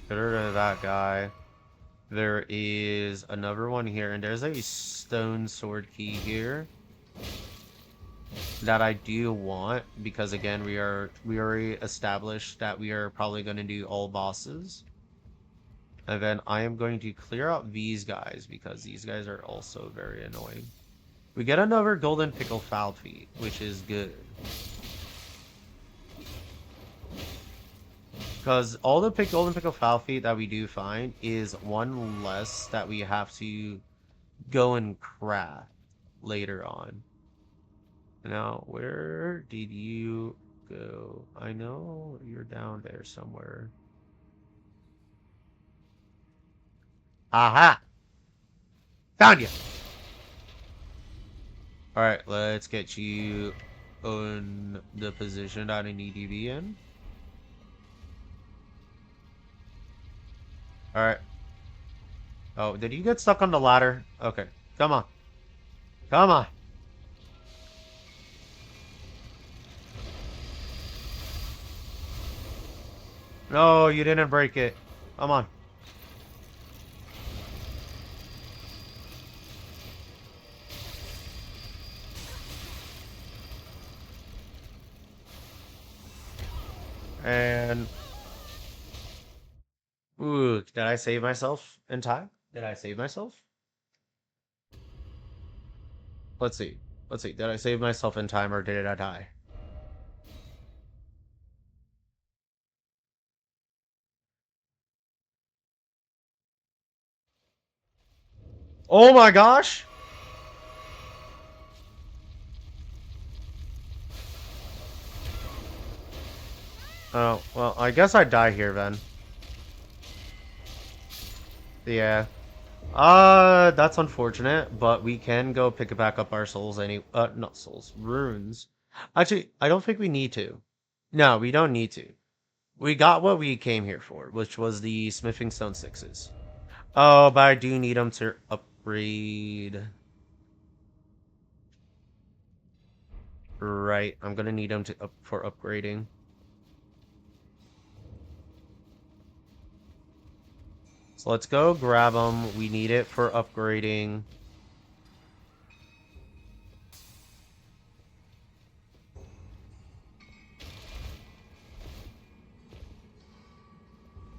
Speaker 1: Get rid of that guy. There is another one here, and there's a stone sword key here. that I do want, because again we already established that we are probably going to do all bosses. And then I am going to clear out these guys because these guys are also very annoying. We get another golden pickle foul feet, which is good. Because all the golden pickle foul feet that we do find is one less that we have to go and craft later on. Now, where did you go? I know you're down there somewhere. Aha! Found you! Alright, let's get you in the position that I need you to be in. Alright. Oh, did you get stuck on the ladder? Okay. Come on. Come on. No, you didn't break it. Come on. And... Ooh, did I save myself in time? Did I save myself? Let's see. Let's see. Did I save myself in time or did I die? Oh my gosh! Oh, well, I guess I die here then. Yeah. That's unfortunate, but we can go pick back up our souls not souls, runes. Actually, I don't think we need to. No, we don't need to. We got what we came here for, which was the smithing stone sixes. Oh, but I do need them to upgrade. Right, I'm gonna need them for upgrading. So let's go grab them. We need it for upgrading.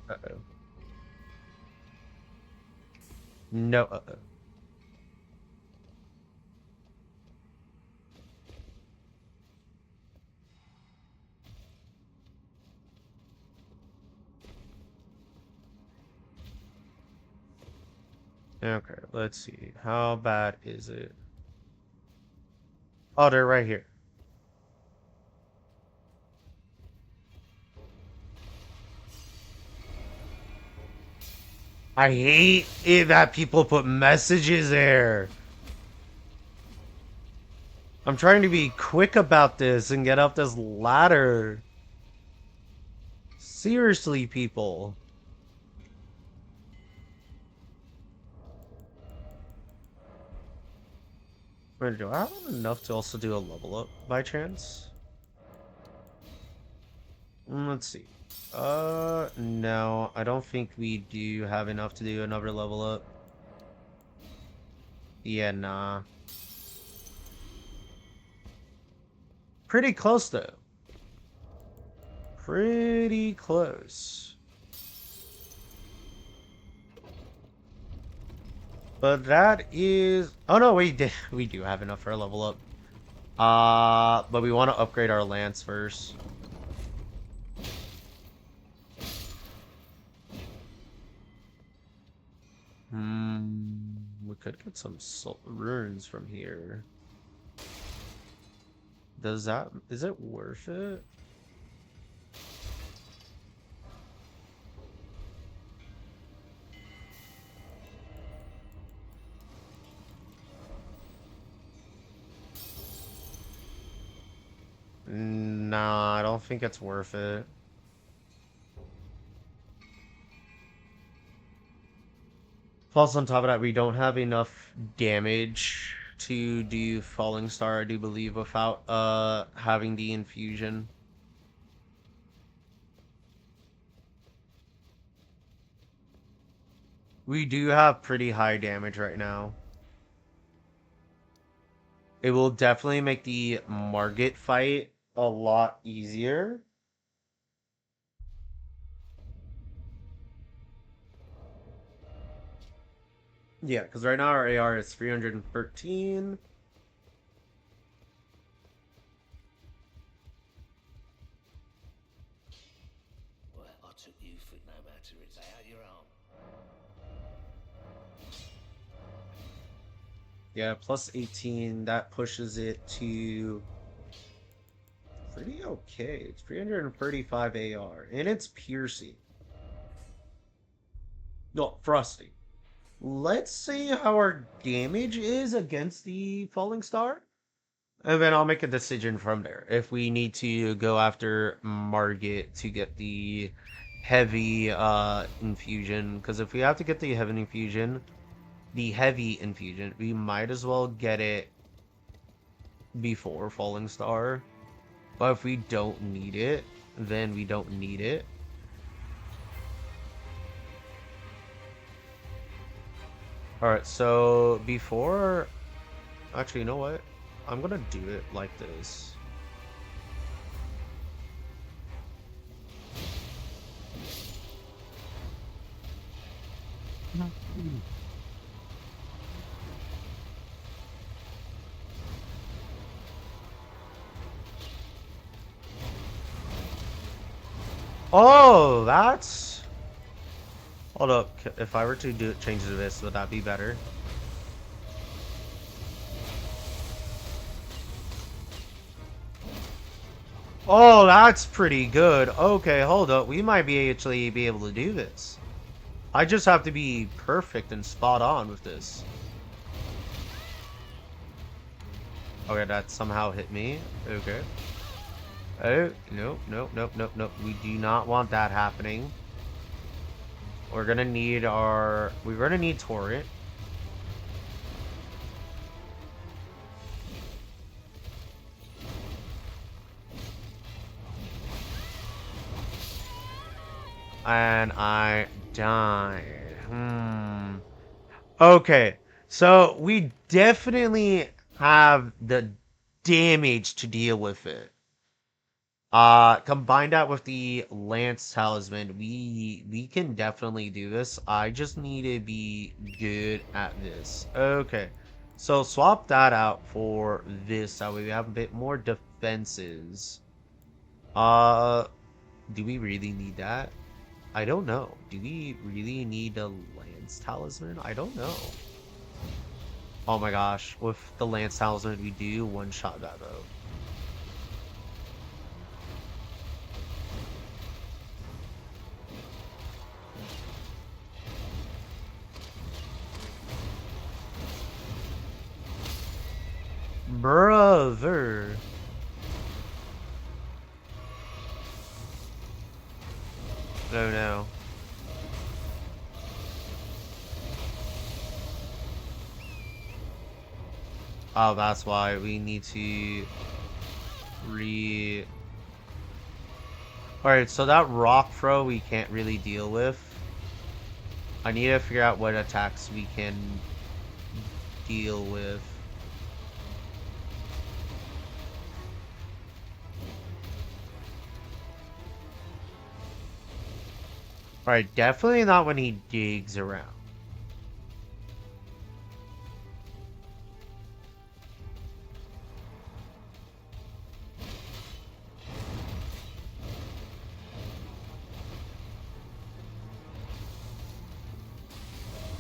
Speaker 1: Uh-oh. No, uh-oh. Okay, let's see. How bad is it? Oh, they're right here. I hate it that people put messages there. I'm trying to be quick about this and get up this ladder. Seriously, people. Wait, do I have enough to also do a level up by chance? Let's see. No, I don't think we do have enough to do another level up. Yeah, nah. Pretty close, though. Pretty close. But that is... Oh, no, we do have enough for a level up. But we want to upgrade our lance first. We could get some runes from here. Is it worth it? Nah, I don't think it's worth it. Plus, on top of that, we don't have enough damage to do Falling Star, I do believe, without having the infusion. We do have pretty high damage right now. It will definitely make the Margit fight a lot easier. Yeah, because right now our AR is 313.
Speaker 3: Well, I took you for no matter. It's out your arm.
Speaker 1: Yeah, plus 18. That pushes it to pretty okay. It's 335 AR. And it's piercing. No, frosty. Let's see how our damage is against the Falling Star. And then I'll make a decision from there. If we need to go after Margit to get the heavy infusion. Because if we have to get the heavy infusion, we might as well get it before Falling Star. But if we don't need it, then we don't need it. Alright, so before... Actually, you know what? I'm gonna do it like this. Oh, that's... Hold up. If I were to do change to this, would that be better? Oh, that's pretty good. Okay, hold up. We might be actually be able to do this. I just have to be perfect and spot on with this. Okay, that somehow hit me. Okay. Oh, nope, nope, nope, nope, nope. We do not want that happening. We're gonna need our... We're gonna need Torrent. And I died. Okay, so we definitely have the damage to deal with it. Combine that with the Lance Talisman, we can definitely do this. I just need to be good at this. Okay, so swap that out for this. That way we have a bit more defenses. Uh, do we really need that? I don't know. Do we really need a Lance Talisman? I don't know. Oh my gosh, with the Lance Talisman, we do one-shot that though. Brother. Oh no. Oh, that's why we need to re... Alright, so that rock throw we can't really deal with. I need to figure out what attacks we can deal with. Alright, definitely not when he digs around.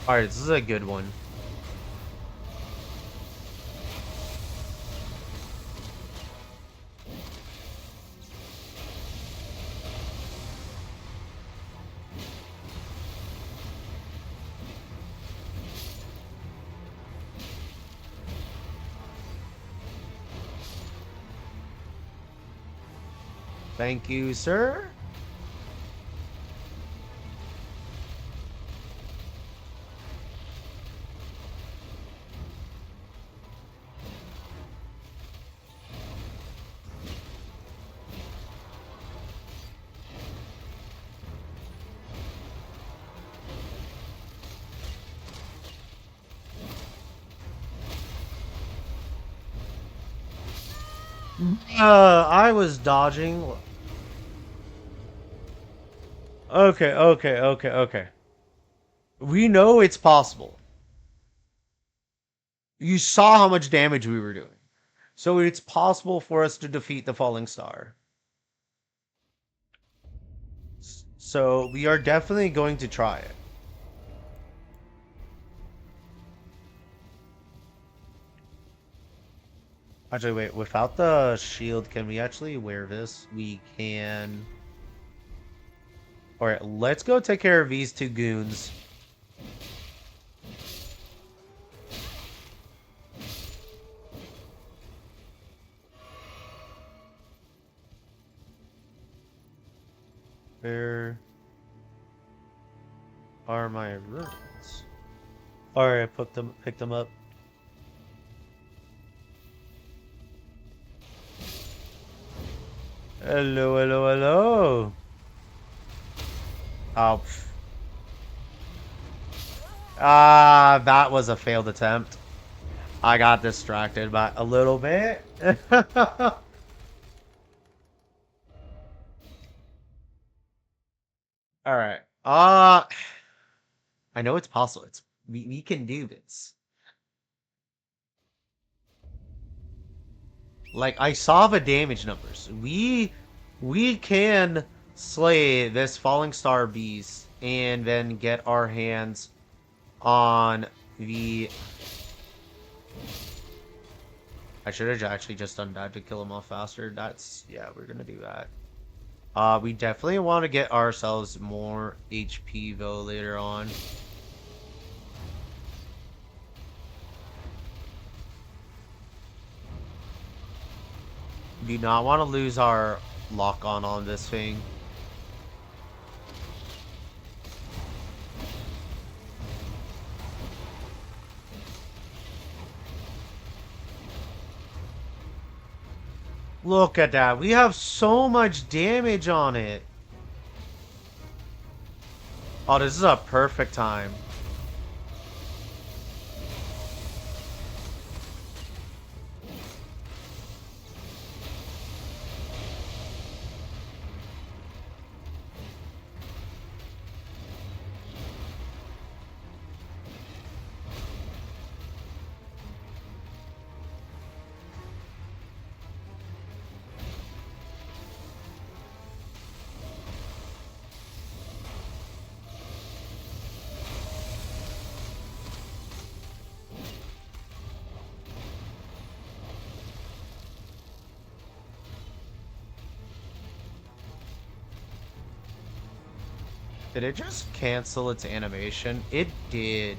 Speaker 1: Alright, this is a good one. Thank you, sir. I was dodging. Okay, okay, okay, okay. We know it's possible. You saw how much damage we were doing. So it's possible for us to defeat the falling star. So we are definitely going to try it. Actually, wait, without the shield, can we actually wear this? We can. Alright, let's go take care of these two goons. Where are my runes? Alright, pick them up. Hello, hello, hello. Oh, that was a failed attempt. I got distracted by a little bit. Alright. I know it's possible. We can do this. Like I saw the damage numbers. We can slay this falling star beast and then get our hands on the. I should have actually just done that to kill him off faster. Yeah, we're gonna do that. We definitely want to get ourselves more HP though later on. Do not want to lose our lock on this thing. Look at that. We have so much damage on it. Oh, this is a perfect time. Did it just cancel its animation? It did.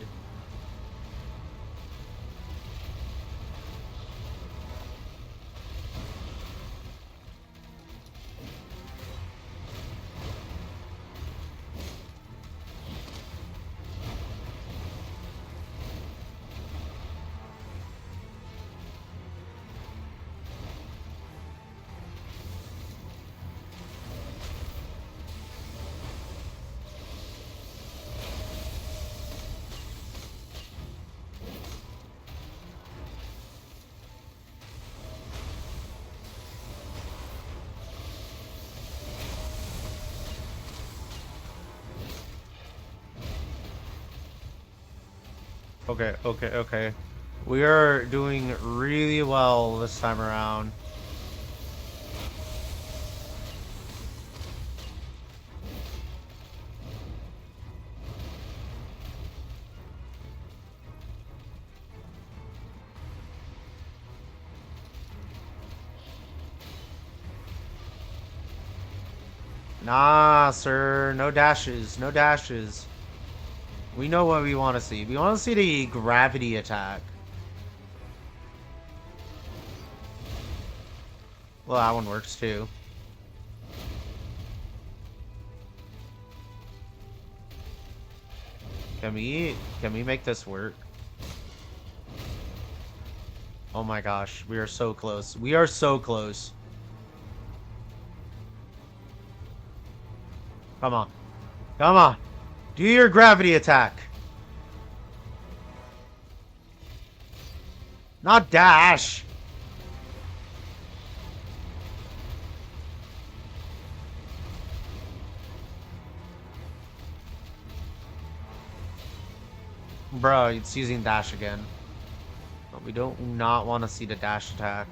Speaker 1: Okay, okay, okay. We are doing really well this time around. Nah, sir. No dashes. No dashes. We know what we want to see. We want to see the gravity attack. Well, that one works too. Can we make this work? Oh my gosh, we are so close. We are so close. Come on. Come on. Do your gravity attack. Not dash. Bro, it's using dash again. But we don't not want to see the dash attack.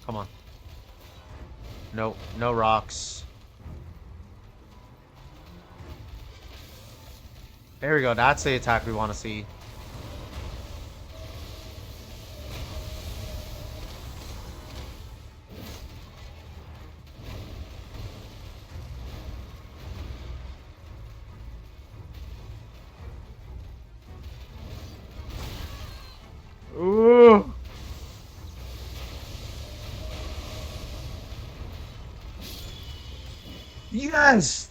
Speaker 1: Come on. No, no rocks. There we go. That's the attack we want to see. Ooh. Yes!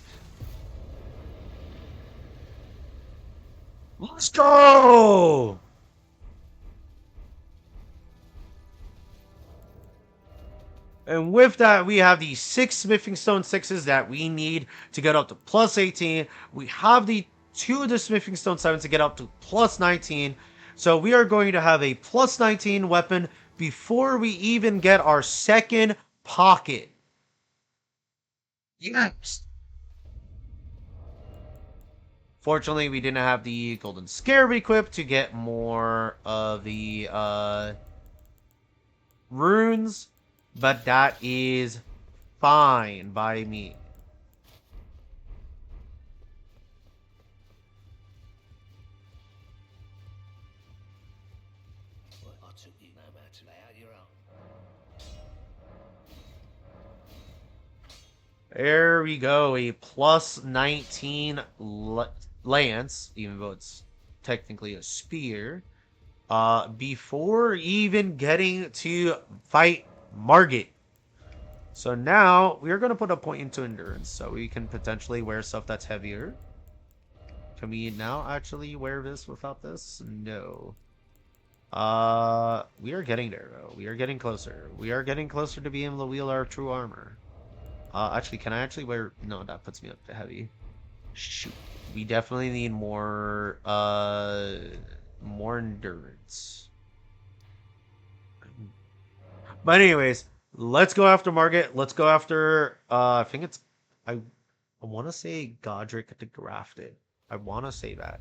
Speaker 1: Let's go! And with that, we have the 6 Smithing Stone 6s that we need to get up to plus 18. We have the 2 of the Smithing Stone 7s to get up to plus 19. So we are going to have a plus 19 weapon before we even get our second pocket. Yes! Fortunately, we didn't have the Golden Scarab equipped to get more of the runes, but that is fine by me.
Speaker 3: Well, I took you no matter how your own.
Speaker 1: There we go, a plus 19 lance, even though it's technically a spear. Before even getting to fight Margit. So now we're gonna put a point into endurance, so we can potentially wear stuff that's heavier. Can we now actually wear this without this? No. We are getting there though. We are getting closer. We are getting closer to being able to wield our true armor. Actually, can I actually wear? No, that puts me up to heavy. Shoot, we definitely need more endurance. But anyways, let's go after Margit. Let's go after. I think it's. I want to say Godric the Grafted. I want to say that.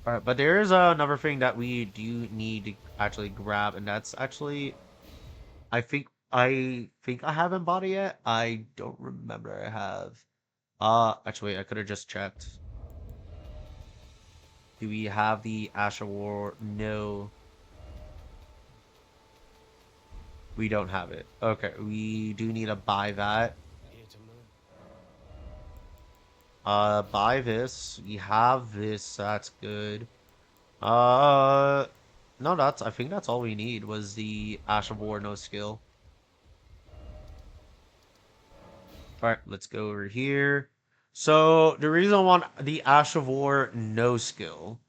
Speaker 1: All right, but there is another thing that we do need to actually grab, and that's actually. I think I haven't bought it yet. I don't remember I have. Actually, I could have just checked. Do we have the Ash of War? No, we don't have it. Okay, we do need to buy that.
Speaker 3: Here to learn.
Speaker 1: Buy this. We have this. That's good. Uh, no, I think that's all we need was the Ash of War no skill. All right, let's go over here. So the reason I want the Ash of War no skill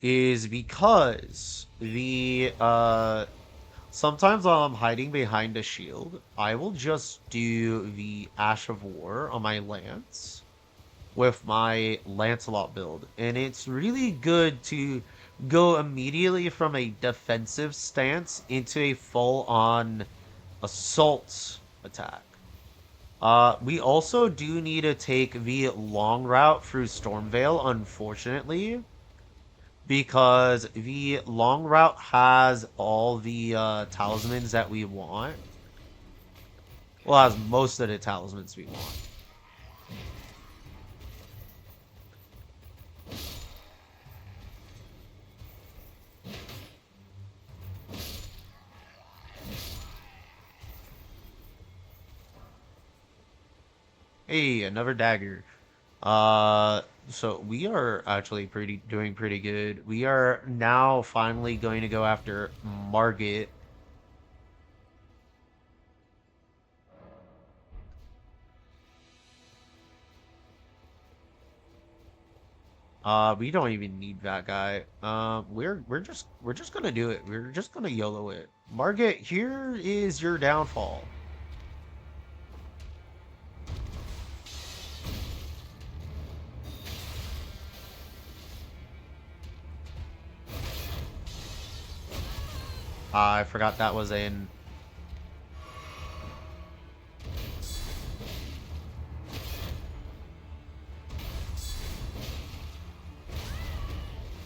Speaker 1: is because the sometimes while I'm hiding behind a shield, I will just do the Ash of War on my lance with my Lancelot build, and it's really good to go immediately from a defensive stance into a full-on assault attack. We also do need to take the long route through Stormvale, unfortunately, because the long route has all the talismans that we want. Well, has most of the talismans we want. Hey, another dagger. So we are actually doing pretty good. We are now finally going to go after Margit. We don't even need that guy. We're just gonna do it. We're just gonna YOLO it. Margit, here is your downfall. I forgot that was in.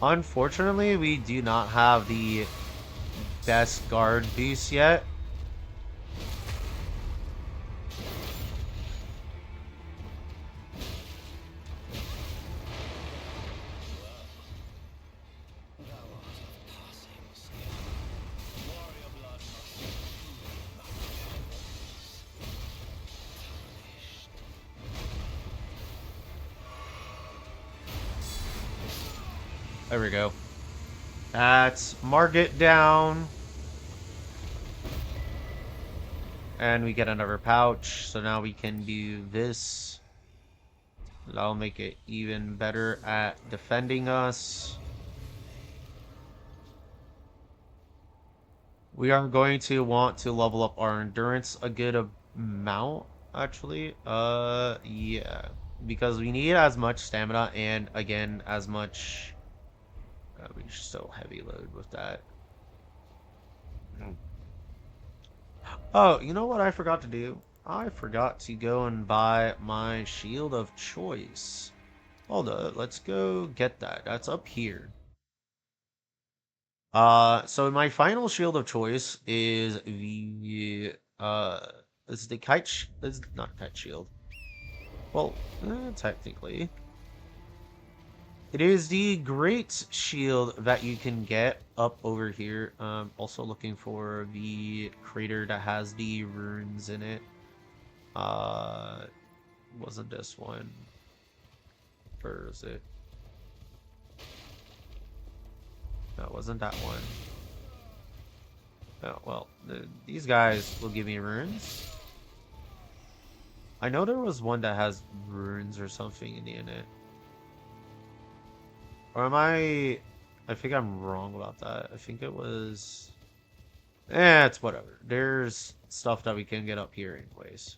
Speaker 1: Unfortunately, we do not have the best guard boost yet.
Speaker 3: Thou art of passing skill. Warrior blood must be tarnished.
Speaker 1: There we go. That's Margit down. And we get another pouch. So now we can do this. That'll make it even better at defending us. We are going to want to level up our endurance a good amount, actually. Yeah. Because we need as much stamina and, again, as much... we're so heavy load with that. Oh, you know what I forgot to do? I forgot to go and buy my shield of choice. Hold up, let's go get that. That's up here. So my final shield of choice is the kite. It's not kite shield. Well, technically, it is the great shield that you can get up over here. Also looking for the crater that has the runes in it. Uh, wasn't this one? Where is it? No, it wasn't that one. Oh, well, these guys will give me runes. I know there was one that has runes or something in it. Or am I... I think I'm wrong about that. I think it was... it's whatever. There's stuff that we can get up here anyways.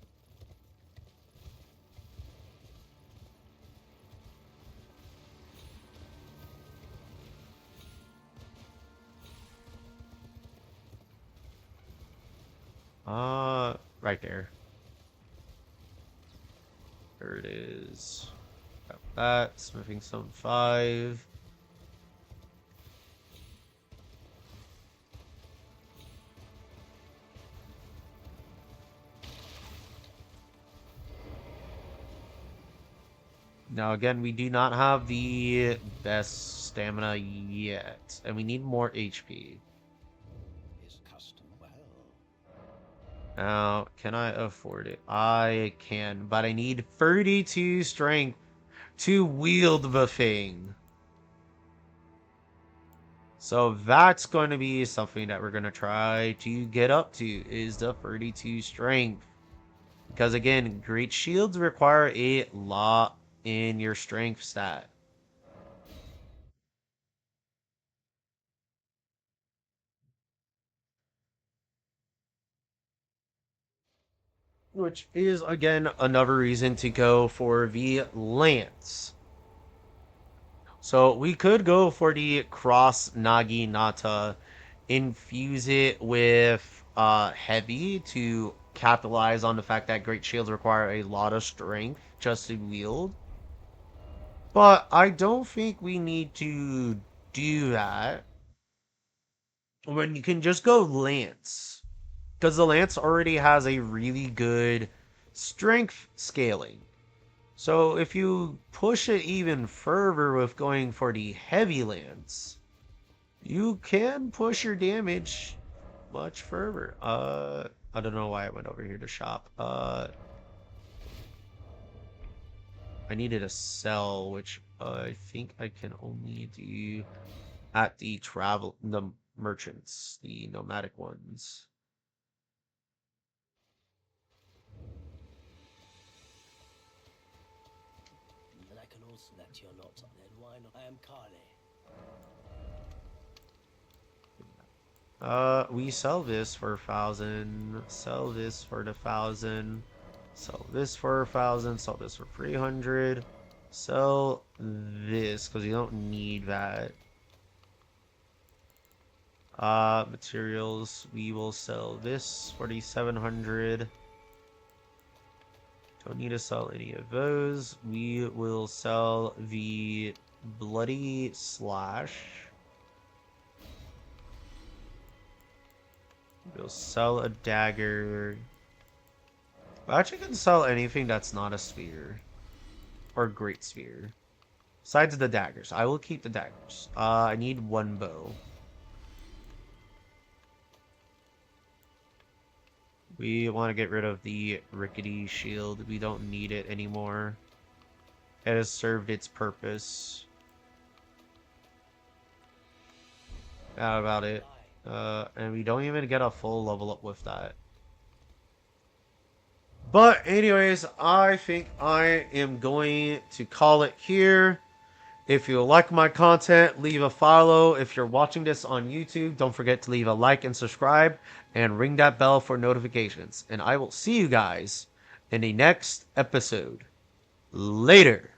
Speaker 1: Right there. There it is. Got that. Smithing Stone 5. Now again, we do not have the best stamina yet. And we need more HP.
Speaker 3: Is custom well.
Speaker 1: Now, can I afford it? I can, but I need 32 strength to wield the thing. So that's going to be something that we're going to try to get up to, is the 32 strength. Because again, great shields require a lot in your strength stat. Which is, again, another reason to go for the lance. So we could go for the cross Naginata, infuse it with heavy to capitalize on the fact that great shields require a lot of strength just to wield. But I don't think we need to do that when you can just go lance. Because the lance already has a really good strength scaling. So if you push it even further with going for the heavy lance, you can push your damage much further. I don't know why I went over here to shop. I needed a sell, which I think I can only do at the merchants, the nomadic ones.
Speaker 3: Then I can also that you're not. Then why not? I am Kali.
Speaker 1: We sell this for 1,000. Sell this for the 1,000. Sell this for 1,000. Sell this for 300. Sell this because you don't need that. Materials. We will sell this for the 700. Don't need to sell any of those. We will sell the Bloody Slash. We'll sell a dagger. I actually can sell anything that's not a sphere. Or great sphere. Besides the daggers. I will keep the daggers. I need one bow. We want to get rid of the rickety shield. We don't need it anymore. It has served its purpose. That about it. And we don't even get a full level up with that. But anyways, I think I am going to call it here. If you like my content, leave a follow. If you're watching this on YouTube, don't forget to leave a like and subscribe and ring that bell for notifications. And I will see you guys in the next episode. Later.